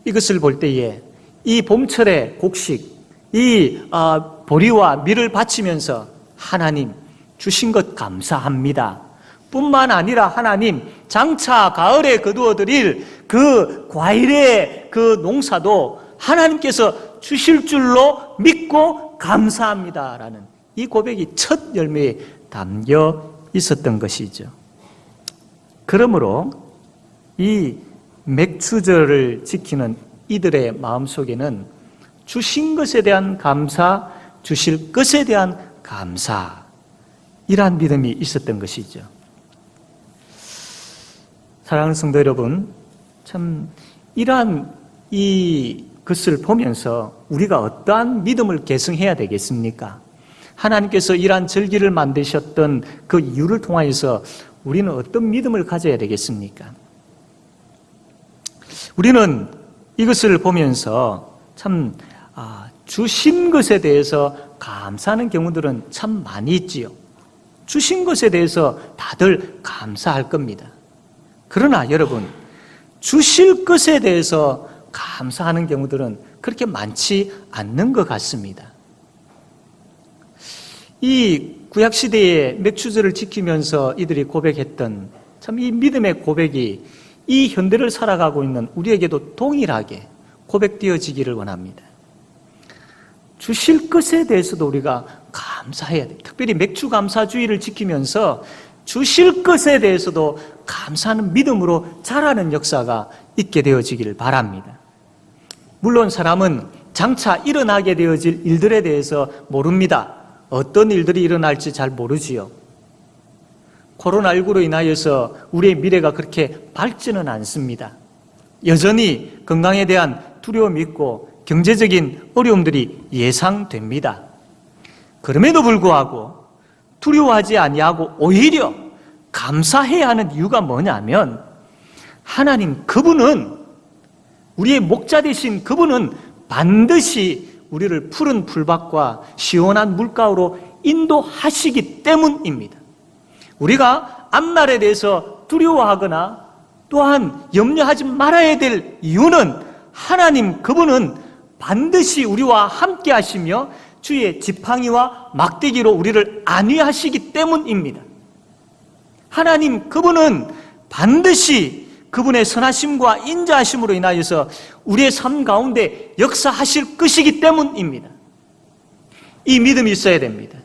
이것을 볼 때에 이 봄철의 곡식, 이 보리와 밀을 바치면서 하나님 주신 것 감사합니다. 뿐만 아니라 하나님 장차 가을에 거두어 드릴 그 과일의 그 농사도 하나님께서 주실 줄로 믿고 감사합니다라는 이 고백이 첫 열매에 담겨 있었던 것이죠. 그러므로 이 맥추절을 지키는 이들의 마음속에는 주신 것에 대한 감사, 주실 것에 대한 감사, 이러한 믿음이 있었던 것이죠. 사랑하는 성도 여러분, 참 이러한 이 것을 보면서 우리가 어떠한 믿음을 계승해야 되겠습니까? 하나님께서 이러한 절기를 만드셨던 그 이유를 통하여서 우리는 어떤 믿음을 가져야 되겠습니까? 우리는 이것을 보면서 참 주신 것에 대해서 감사하는 경우들은 참 많이 있지요. 주신 것에 대해서 다들 감사할 겁니다. 그러나 여러분, 주실 것에 대해서 감사하는 경우들은 그렇게 많지 않는 것 같습니다. 이 구약시대의 맥추절을 지키면서 이들이 고백했던 참 이 믿음의 고백이 이 현대를 살아가고 있는 우리에게도 동일하게 고백되어지기를 원합니다. 주실 것에 대해서도 우리가 감사해야 돼요. 특별히 맥추감사주의를 지키면서 주실 것에 대해서도 감사하는 믿음으로 자라는 역사가 있게 되어지기를 바랍니다. 물론 사람은 장차 일어나게 되어질 일들에 대해서 모릅니다. 어떤 일들이 일어날지 잘 모르지요. 코로나19로 인하여서 우리의 미래가 그렇게 밝지는 않습니다. 여전히 건강에 대한 두려움이 있고 경제적인 어려움들이 예상됩니다. 그럼에도 불구하고 두려워하지 아니하고 오히려 감사해야 하는 이유가 뭐냐면 하나님 그분은 우리의 목자 되신 그분은 반드시 우리를 푸른 풀밭과 시원한 물가로 인도하시기 때문입니다. 우리가 앞날에 대해서 두려워하거나 또한 염려하지 말아야 될 이유는 하나님 그분은 반드시 우리와 함께 하시며 주의 지팡이와 막대기로 우리를 안위하시기 때문입니다. 하나님 그분은 반드시 그분의 선하심과 인자하심으로 인하여서 우리의 삶 가운데 역사하실 것이기 때문입니다. 이 믿음이 있어야 됩니다.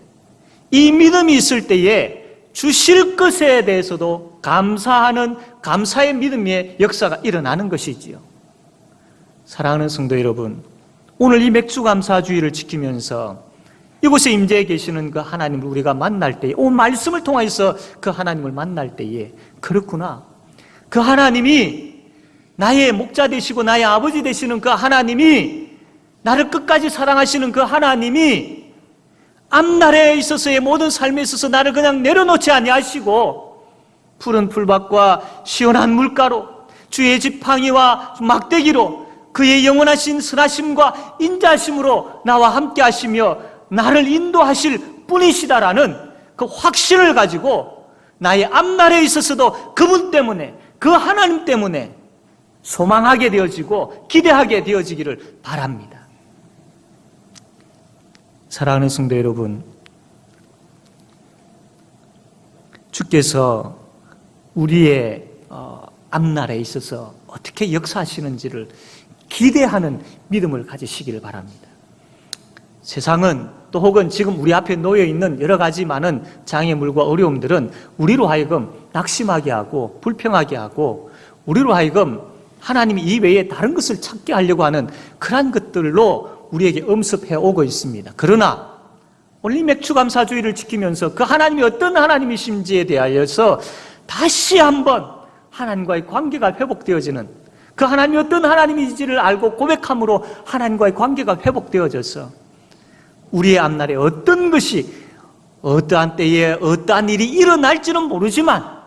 이 믿음이 있을 때에 주실 것에 대해서도 감사하는 감사의 믿음의 역사가 일어나는 것이지요. 사랑하는 성도 여러분, 오늘 이 맥추감사주의를 지키면서 이곳에 임재해 계시는 그 하나님을 우리가 만날 때에, 오 말씀을 통해서 그 하나님을 만날 때에 그렇구나, 그 하나님이 나의 목자 되시고 나의 아버지 되시는 그 하나님이, 나를 끝까지 사랑하시는 그 하나님이 앞날에 있어서의 모든 삶에 있어서 나를 그냥 내려놓지 아니하시고 푸른 풀밭과 시원한 물가로 주의 지팡이와 막대기로 그의 영원하신 선하심과 인자하심으로 나와 함께 하시며 나를 인도하실 분이시다라는 그 확신을 가지고 나의 앞날에 있어서도 그분 때문에, 그 하나님 때문에 소망하게 되어지고 기대하게 되어지기를 바랍니다. 사랑하는 성도 여러분, 주께서 우리의 앞날에 있어서 어떻게 역사하시는지를 기대하는 믿음을 가지시기를 바랍니다. 세상은 또 혹은 지금 우리 앞에 놓여 있는 여러 가지 많은 장애물과 어려움들은 우리로 하여금 낙심하게 하고 불평하게 하고 우리로 하여금 하나님 이외에 다른 것을 찾게 하려고 하는 그러한 것들로 우리에게 엄습해 오고 있습니다. 그러나 오늘 맥추감사주의를 지키면서 그 하나님이 어떤 하나님이신지에 대하여서 다시 한번 하나님과의 관계가 회복되어지는, 그 하나님이 어떤 하나님인지를 알고 고백함으로 하나님과의 관계가 회복되어져서 우리의 앞날에 어떤 것이 어떠한 때에 어떠한 일이 일어날지는 모르지만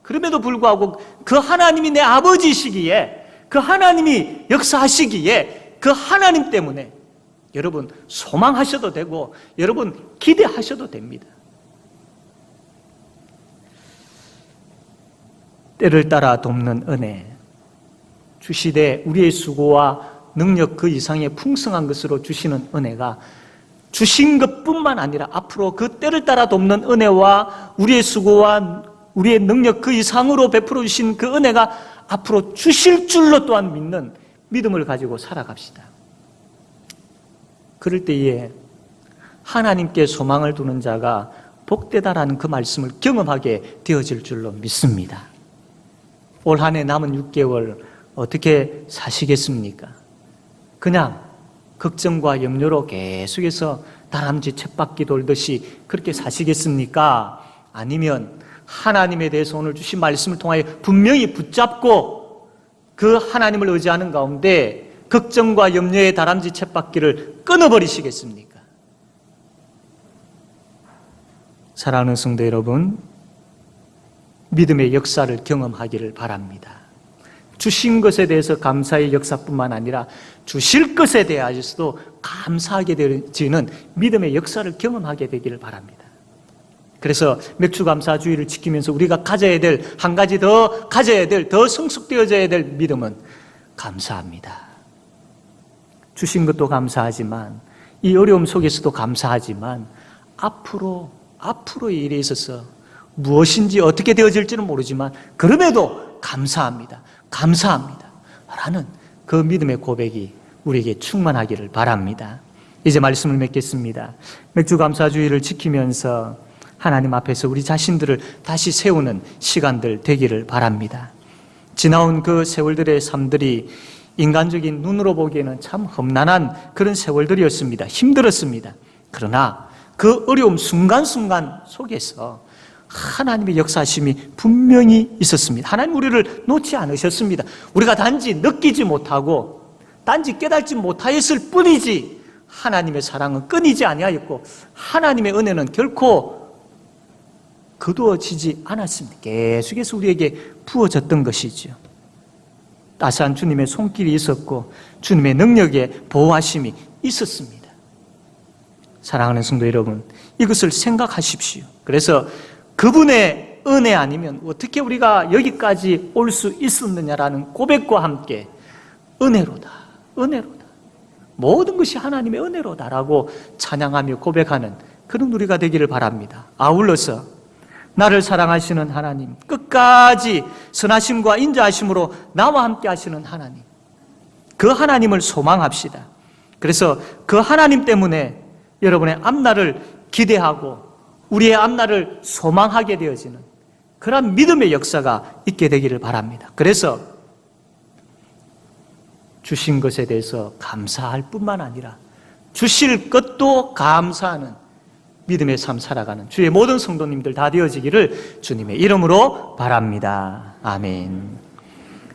그럼에도 불구하고 그 하나님이 내 아버지시기에, 그 하나님이 역사하시기에 그 하나님 때문에 여러분 소망하셔도 되고 여러분 기대하셔도 됩니다. 때를 따라 돕는 은혜, 주시되 우리의 수고와 능력 그 이상의 풍성한 것으로 주시는 은혜가 주신 것뿐만 아니라 앞으로 그 때를 따라 돕는 은혜와 우리의 수고와 우리의 능력 그 이상으로 베풀어 주신 그 은혜가 앞으로 주실 줄로 또한 믿는 믿음을 가지고 살아갑시다. 그럴 때에 하나님께 소망을 두는 자가 복되다라는 그 말씀을 경험하게 되어질 줄로 믿습니다. 올 한 해 남은 6개월 어떻게 사시겠습니까? 그냥 걱정과 염려로 계속해서 다람쥐 쳇바퀴 돌듯이 그렇게 사시겠습니까? 아니면 하나님에 대해서 오늘 주신 말씀을 통하여 분명히 붙잡고 그 하나님을 의지하는 가운데 걱정과 염려의 다람쥐 쳇바퀴를 끊어버리시겠습니까? 사랑하는 성도 여러분, 믿음의 역사를 경험하기를 바랍니다. 주신 것에 대해서 감사의 역사뿐만 아니라 주실 것에 대하여서도 감사하게 되어지는 믿음의 역사를 경험하게 되기를 바랍니다. 그래서 맥주감사주의를 지키면서 우리가 가져야 될 한 가지 더 가져야 될, 더 성숙되어져야 될 믿음은 감사합니다. 주신 것도 감사하지만 이 어려움 속에서도 감사하지만 앞으로의 일에 있어서 무엇인지 어떻게 되어질지는 모르지만 그럼에도 감사합니다. 라는 그 믿음의 고백이 우리에게 충만하기를 바랍니다. 이제 말씀을 맺겠습니다. 맥주감사주의를 지키면서 하나님 앞에서 우리 자신들을 다시 세우는 시간들 되기를 바랍니다. 지나온 그 세월들의 삶들이 인간적인 눈으로 보기에는 참 험난한 그런 세월들이었습니다. 힘들었습니다. 그러나 그 어려움 순간순간 속에서 하나님의 역사심이 분명히 있었습니다. 하나님 우리를 놓지 않으셨습니다. 우리가 단지 느끼지 못하고 단지 깨닫지 못하였을 뿐이지 하나님의 사랑은 끊이지 아니하였고 하나님의 은혜는 결코 거두어지지 않았습니다. 계속해서 우리에게 부어졌던 것이죠. 따스한 주님의 손길이 있었고 주님의 능력의 보호하심이 있었습니다. 사랑하는 성도 여러분, 이것을 생각하십시오. 그래서 그분의 은혜 아니면 어떻게 우리가 여기까지 올 수 있었느냐라는 고백과 함께 은혜로다. 모든 것이 하나님의 은혜로다라고 찬양하며 고백하는 그런 우리가 되기를 바랍니다. 아울러서 나를 사랑하시는 하나님, 끝까지 선하심과 인자하심으로 나와 함께 하시는 하나님, 그 하나님을 소망합시다. 그래서 그 하나님 때문에 여러분의 앞날을 기대하고 우리의 앞날을 소망하게 되어지는 그런 믿음의 역사가 있게 되기를 바랍니다. 그래서 주신 것에 대해서 감사할 뿐만 아니라 주실 것도 감사하는 믿음의 삶 살아가는 주의 모든 성도님들 다 되어지기를 주님의 이름으로 바랍니다. 아멘.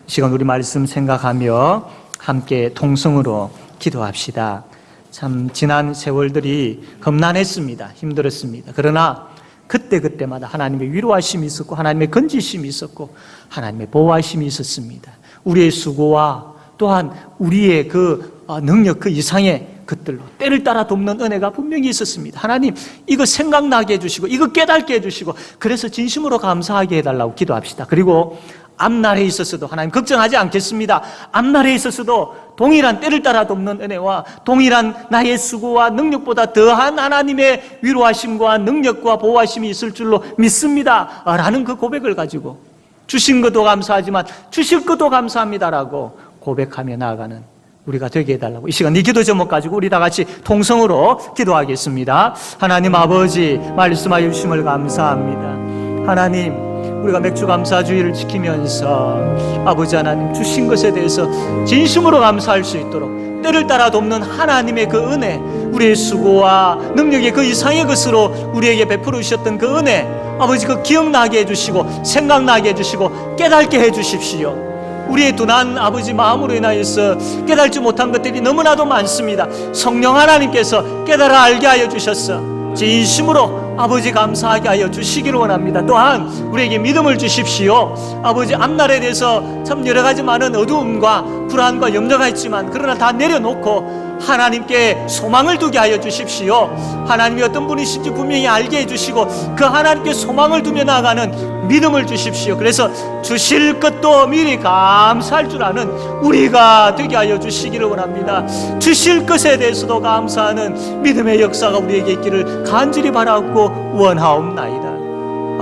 이 시간 우리 말씀 생각하며 함께 통성으로 기도합시다. 참 지난 세월들이 험난했습니다. 힘들었습니다. 그러나 그때마다 하나님의 위로하심이 있었고 하나님의 건지심이 있었고 하나님의 보호하심이 있었습니다. 우리의 수고와 또한 우리의 그 능력 그 이상의 것들로 때를 따라 돕는 은혜가 분명히 있었습니다. 하나님 이거 생각나게 해주시고 이거 깨닫게 해주시고 그래서 진심으로 감사하게 해달라고 기도합시다. 그리고 앞날에 있어서도 하나님 걱정하지 않겠습니다. 앞날에 있어서도 동일한 때를 따라 돕는 은혜와 동일한 나의 수고와 능력보다 더한 하나님의 위로하심과 능력과 보호하심이 있을 줄로 믿습니다 라는 그 고백을 가지고 주신 것도 감사하지만 주실 것도 감사합니다라고 고백하며 나아가는 우리가 되게 해달라고 이 시간 이 기도 제목 가지고 우리 다 같이 통성으로 기도하겠습니다. 하나님 아버지 말씀하여 주심을 감사합니다. 하나님 우리가 맥주감사주의를 지키면서 아버지 하나님 주신 것에 대해서 진심으로 감사할 수 있도록 때를 따라 돕는 하나님의 그 은혜, 우리의 수고와 능력의 그 이상의 것으로 우리에게 베풀어 주셨던 그 은혜, 아버지 그 기억나게 해주시고 생각나게 해주시고 깨닫게 해주십시오. 우리의 둔한 아버지 마음으로 인하여서 깨달지 못한 것들이 너무나도 많습니다. 성령 하나님께서 깨달아 알게 하여 주셨어 진심으로 아버지 감사하게 하여 주시기를 원합니다. 또한 우리에게 믿음을 주십시오. 아버지 앞날에 대해서 참 여러 가지 많은 어두움과 불안과 염려가 있지만 그러나 다 내려놓고 하나님께 소망을 두게 하여 주십시오. 하나님이 어떤 분이신지 분명히 알게 해주시고 그 하나님께 소망을 두며 나아가는 믿음을 주십시오. 그래서 주실 것도 미리 감사할 줄 아는 우리가 되게 하여 주시기를 원합니다. 주실 것에 대해서도 감사하는 믿음의 역사가 우리에게 있기를 간절히 바라고 원하옵나이다.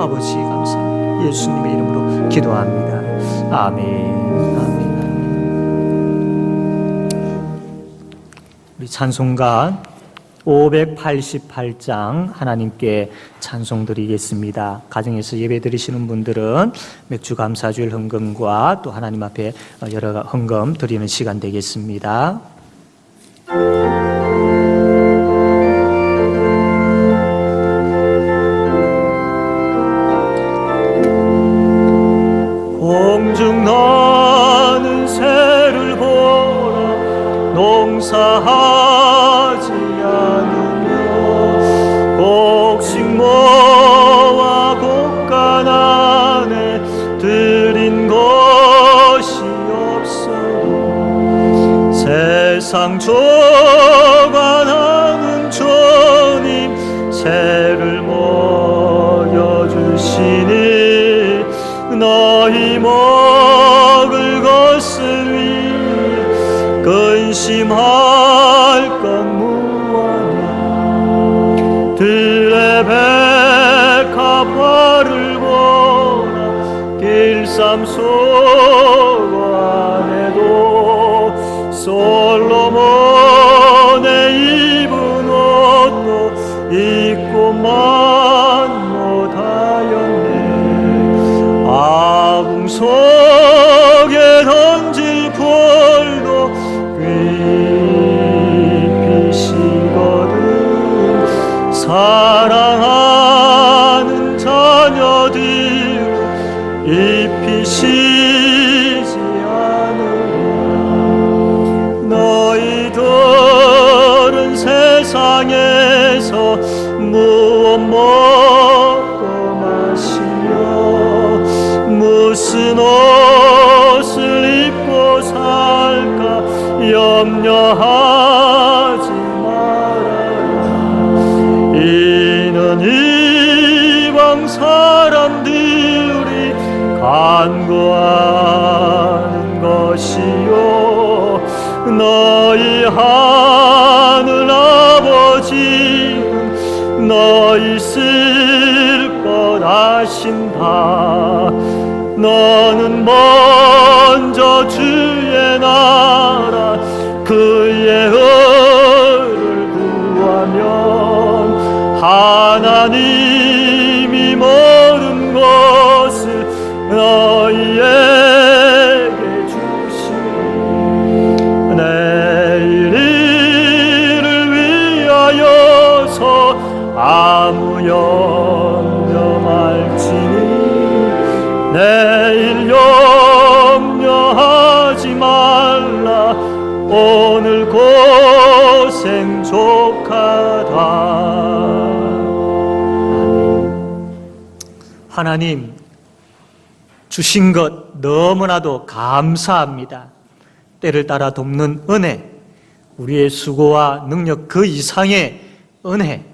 아버지 감사합니다. 예수님의 이름으로 기도합니다. 아멘. 아멘. 우리 찬송가 588장 하나님께 찬송 드리겠습니다. 가정에서 예배 드리시는 분들은 맥주 감사주일 헌금과 또 하나님 앞에 여러 헌금 드리는 시간 되겠습니다. 공중 나는 새를 보라 농사하지 않으며 곡식 모아 곡간 안에 들인 것이 없어 세상 조관하는 주님 새를 먹여주시니 너희 먹을 것을 위해 근심할 건 무엇이냐 들의 백합화를 보라 길쌈 속 안에도 솔로몬의 입은 옷도 입고만 못하였네 아궁 속에 던질 풀도 귀피시거든 사랑하는 자녀들 입히시지 않으랴 너희들은 세상에서 무엇 먹고 마시며 무슨 옷을 입고 살까 염려하지 말아라 이는 이방 사람들이 간구하는 것이요 너희 하늘 아버지는 너희 쓸 것 아신다 너는 먼저 주의 나라 그의 의를 구하면 하나님이 모든 것을 너희에게 주시니 내일 일을 위하여서 아무 염려 말지니 내일 염려하지 말라 오늘 고생 족하다 하나님 주신 것 너무나도 감사합니다. 때를 따라 돕는 은혜 우리의 수고와 능력 그 이상의 은혜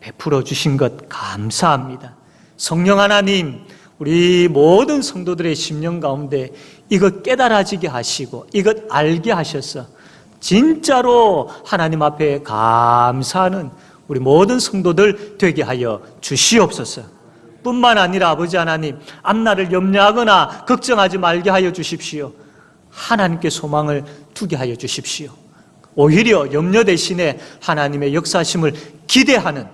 베풀어 주신 것 감사합니다. 성령 하나님 우리 모든 성도들의 심령 가운데 이것 깨달아지게 하시고 이것 알게 하셔서 진짜로 하나님 앞에 감사하는 우리 모든 성도들 되게 하여 주시옵소서. 뿐만 아니라 아버지 하나님 앞날을 염려하거나 걱정하지 말게 하여 주십시오. 하나님께 소망을 두게 하여 주십시오. 오히려 염려 대신에 하나님의 역사심을 기대하는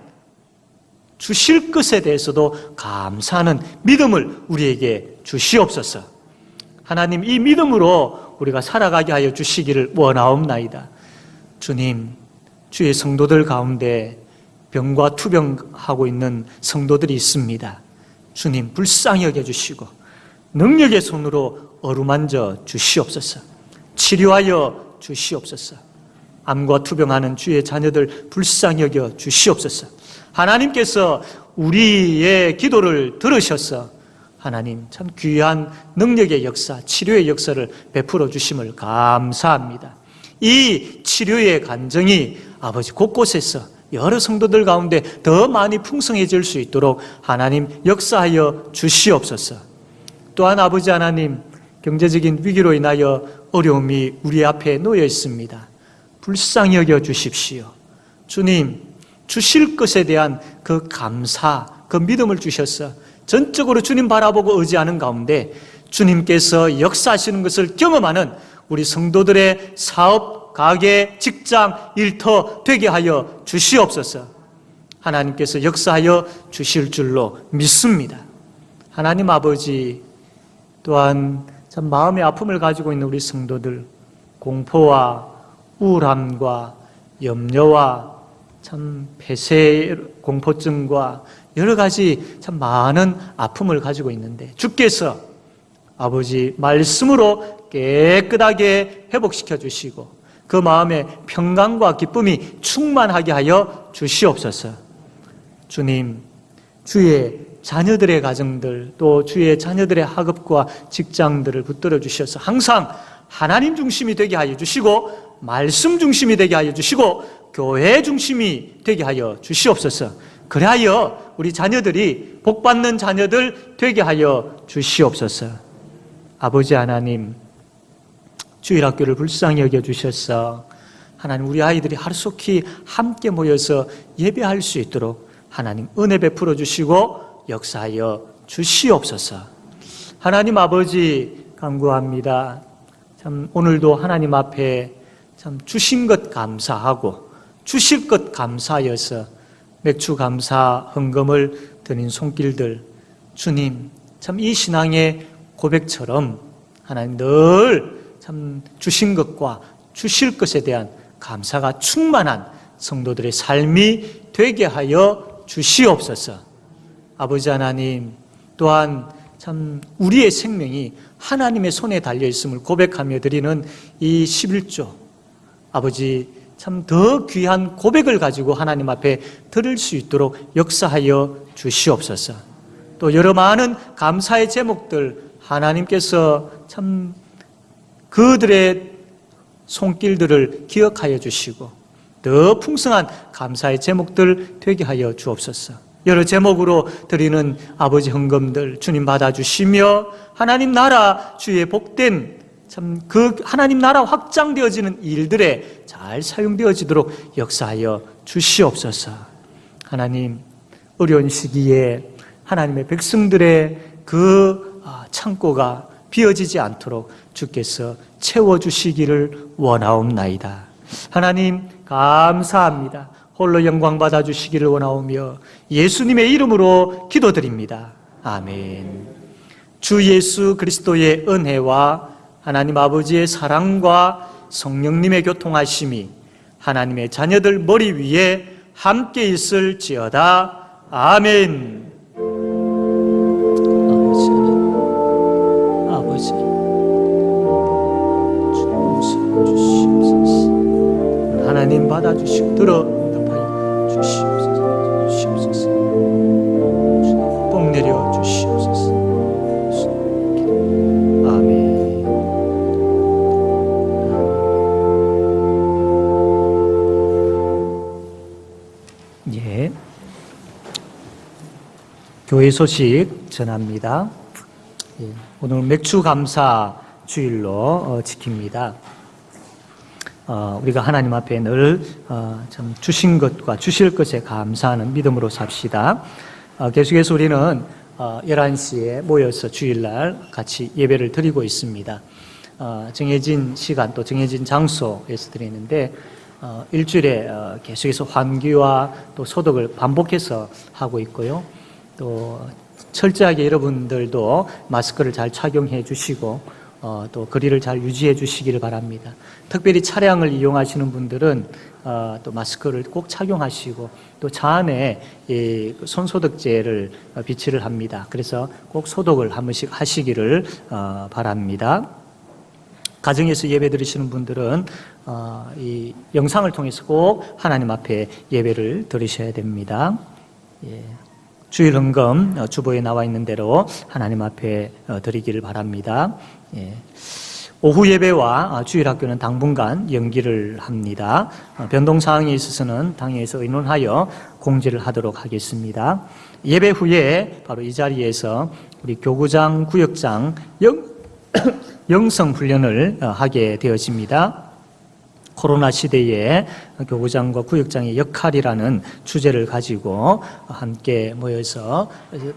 주실 것에 대해서도 감사하는 믿음을 우리에게 주시옵소서. 하나님 이 믿음으로 우리가 살아가게 하여 주시기를 원하옵나이다. 주님 주의 성도들 가운데 병과 투병하고 있는 성도들이 있습니다. 주님 불쌍히 여겨주시고 능력의 손으로 어루만져 주시옵소서. 치료하여 주시옵소서. 암과 투병하는 주의 자녀들 불쌍히 여겨 주시옵소서. 하나님께서 우리의 기도를 들으셔서 하나님 참 귀한 능력의 역사, 치료의 역사를 베풀어 주심을 감사합니다. 이 치료의 간정이 아버지 곳곳에서 여러 성도들 가운데 더 많이 풍성해질 수 있도록 하나님 역사하여 주시옵소서. 또한 아버지 하나님, 경제적인 위기로 인하여 어려움이 우리 앞에 놓여 있습니다. 불쌍히 여겨 주십시오. 주님, 주실 것에 대한 그 감사, 그 믿음을 주셔서 전적으로 주님 바라보고 의지하는 가운데 주님께서 역사하시는 것을 경험하는 우리 성도들의 사업, 가게, 직장, 일터 되게 하여 주시옵소서. 하나님께서 역사하여 주실 줄로 믿습니다. 하나님 아버지, 또한 참 마음의 아픔을 가지고 있는 우리 성도들, 공포와 우울함과 염려와 참 폐쇄 공포증과 여러 가지 참 많은 아픔을 가지고 있는데 주께서 아버지 말씀으로 깨끗하게 회복시켜 주시고 그 마음에 평강과 기쁨이 충만하게 하여 주시옵소서. 주님, 주의 자녀들의 가정들, 또 주의 자녀들의 학업과 직장들을 붙들어 주셔서 항상 하나님 중심이 되게 하여 주시고 말씀 중심이 되게 하여 주시고 교회 중심이 되게 하여 주시옵소서. 그리하여 우리 자녀들이 복받는 자녀들 되게 하여 주시옵소서. 아버지 하나님, 주일학교를 불쌍히 여겨주셔서 하나님 우리 아이들이 하루속히 함께 모여서 예배할 수 있도록 하나님 은혜 베풀어 주시고 역사하여 주시옵소서. 하나님 아버지 간구합니다. 참 오늘도 하나님 앞에 참 주신 것 감사하고 주실 것 감사하여서 맥주 감사 헌금을 드린 손길들, 주님 참 이 신앙의 고백처럼 하나님 늘 참 주신 것과 주실 것에 대한 감사가 충만한 성도들의 삶이 되게 하여 주시옵소서. 아버지 하나님, 또한 참 우리의 생명이 하나님의 손에 달려 있음을 고백하며 드리는 이 11조, 아버지 참 더 귀한 고백을 가지고 하나님 앞에 드릴 수 있도록 역사하여 주시옵소서. 또 여러 많은 감사의 제목들 하나님께서 참 그들의 손길들을 기억하여 주시고 더 풍성한 감사의 제목들 되게 하여 주옵소서. 여러 제목으로 드리는 아버지 헌금들 주님 받아주시며 하나님 나라 주의 복된 참 그 하나님 나라 확장되어지는 일들에 잘 사용되어지도록 역사하여 주시옵소서. 하나님 어려운 시기에 하나님의 백성들의 그 창고가 비어지지 않도록 주께서 채워주시기를 원하옵나이다. 하나님 감사합니다. 홀로 영광 받아주시기를 원하오며 예수님의 이름으로 기도드립니다. 아멘. 주 예수 그리스도의 은혜와 하나님 아버지의 사랑과 성령님의 교통하심이 하나님의 자녀들 머리 위에 함께 있을지어다. 아멘. 아버지 주옵소서. 하나님 받아주시고 들어 응답하여 주시옵소서. 복 내려 주시옵소서. 아멘. 예. 교회 소식 전합니다. 예. 오늘 맥주 감사 주일로 지킵니다. 우리가 하나님 앞에 늘 참 주신 것과 주실 것에 감사하는 믿음으로 삽시다. 계속해서 우리는 11시에 모여서 주일날 같이 예배를 드리고 있습니다. 정해진 시간 또 정해진 장소에서 드리는데 일주일에 계속해서 환기와 또 소독을 반복해서 하고 있고요. 또 철저하게 여러분들도 마스크를 잘 착용해 주시고 또 거리를 잘 유지해 주시기를 바랍니다. 특별히 차량을 이용하시는 분들은 또 마스크를 꼭 착용하시고 또 차 안에 이 손소독제를 비치를 합니다. 그래서 꼭 소독을 한 번씩 하시기를 바랍니다. 가정에서 예배 드리시는 분들은 이 영상을 통해서 꼭 하나님 앞에 예배를 드리셔야 됩니다. 예. 주일 헌금 주보에 나와 있는 대로 하나님 앞에 드리기를 바랍니다. 예. 오후 예배와 주일학교는 당분간 연기를 합니다. 변동 사항에 있어서는 당에서 의논하여 공지를 하도록 하겠습니다. 예배 후에 바로 이 자리에서 우리 교구장, 구역장 영성 훈련을 하게 되어집니다. 코로나 시대에 교구장과 구역장의 역할이라는 주제를 가지고 함께 모여서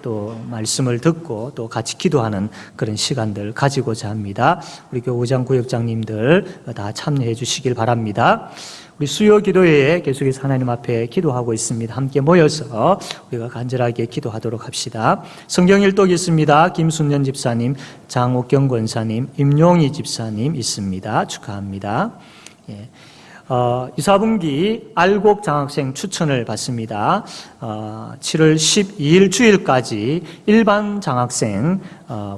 또 말씀을 듣고 또 같이 기도하는 그런 시간들 가지고자 합니다. 우리 교구장, 구역장님들 다 참여해 주시길 바랍니다. 우리 수요 기도회에 계속해서 하나님 앞에 기도하고 있습니다. 함께 모여서 우리가 간절하게 기도하도록 합시다. 성경 일독 있습니다. 김순년 집사님, 장옥경 권사님, 임용희 집사님 있습니다. 축하합니다. 예. 2, 4분기 알곡 장학생 추천을 받습니다. 7월 12일 주일까지 일반 장학생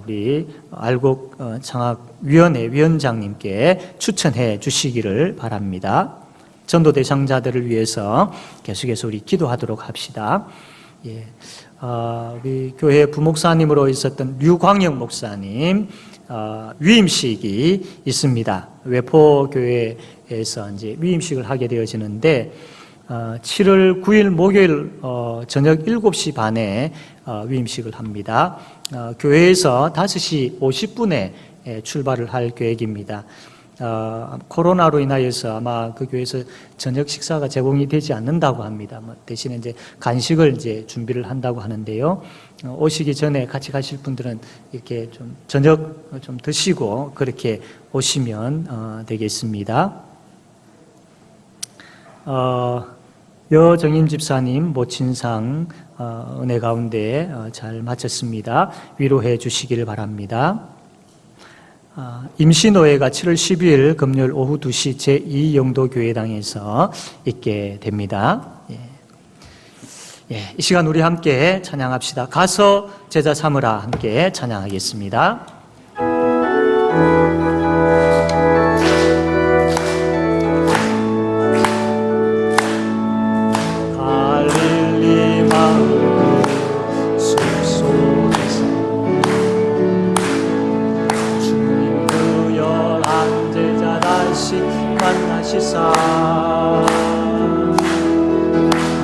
우리 알곡 장학위원회 위원장님께 추천해 주시기를 바랍니다. 전도 대상자들을 위해서 계속해서 우리 기도하도록 합시다. 예. 우리 교회 부목사님으로 있었던 류광영 목사님 위임식이 있습니다. 외포교회에서 이제 위임식을 하게 되어지는데 7월 9일 목요일 저녁 7시 반에 위임식을 합니다. 교회에서 5시 50분에 출발을 할 계획입니다. 코로나로 인하여서 아마 그 교회에서 저녁 식사가 제공이 되지 않는다고 합니다. 대신에 이제 간식을 이제 준비를 한다고 하는데요. 오시기 전에 같이 가실 분들은 이렇게 좀 저녁 좀 드시고 그렇게 오시면 되겠습니다. 여정임 집사님 모친상 은혜 가운데 잘 마쳤습니다. 위로해 주시기를 바랍니다. 임시노회가 7월 12일 금요일 오후 2시 제2영도교회당에서 있게 됩니다. 이 시간 우리 함께 찬양합시다. 가서 제자 삼으라 함께 찬양하겠습니다. 갈릴리 마을 숲속에서 주님 그 열한 제자 다시 만나시사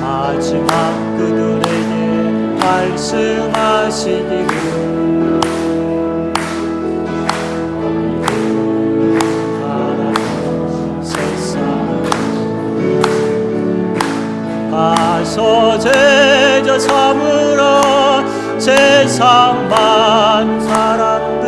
마지막 그들에게 말씀하시기를 가서 제자 삼으라 세상 만 사람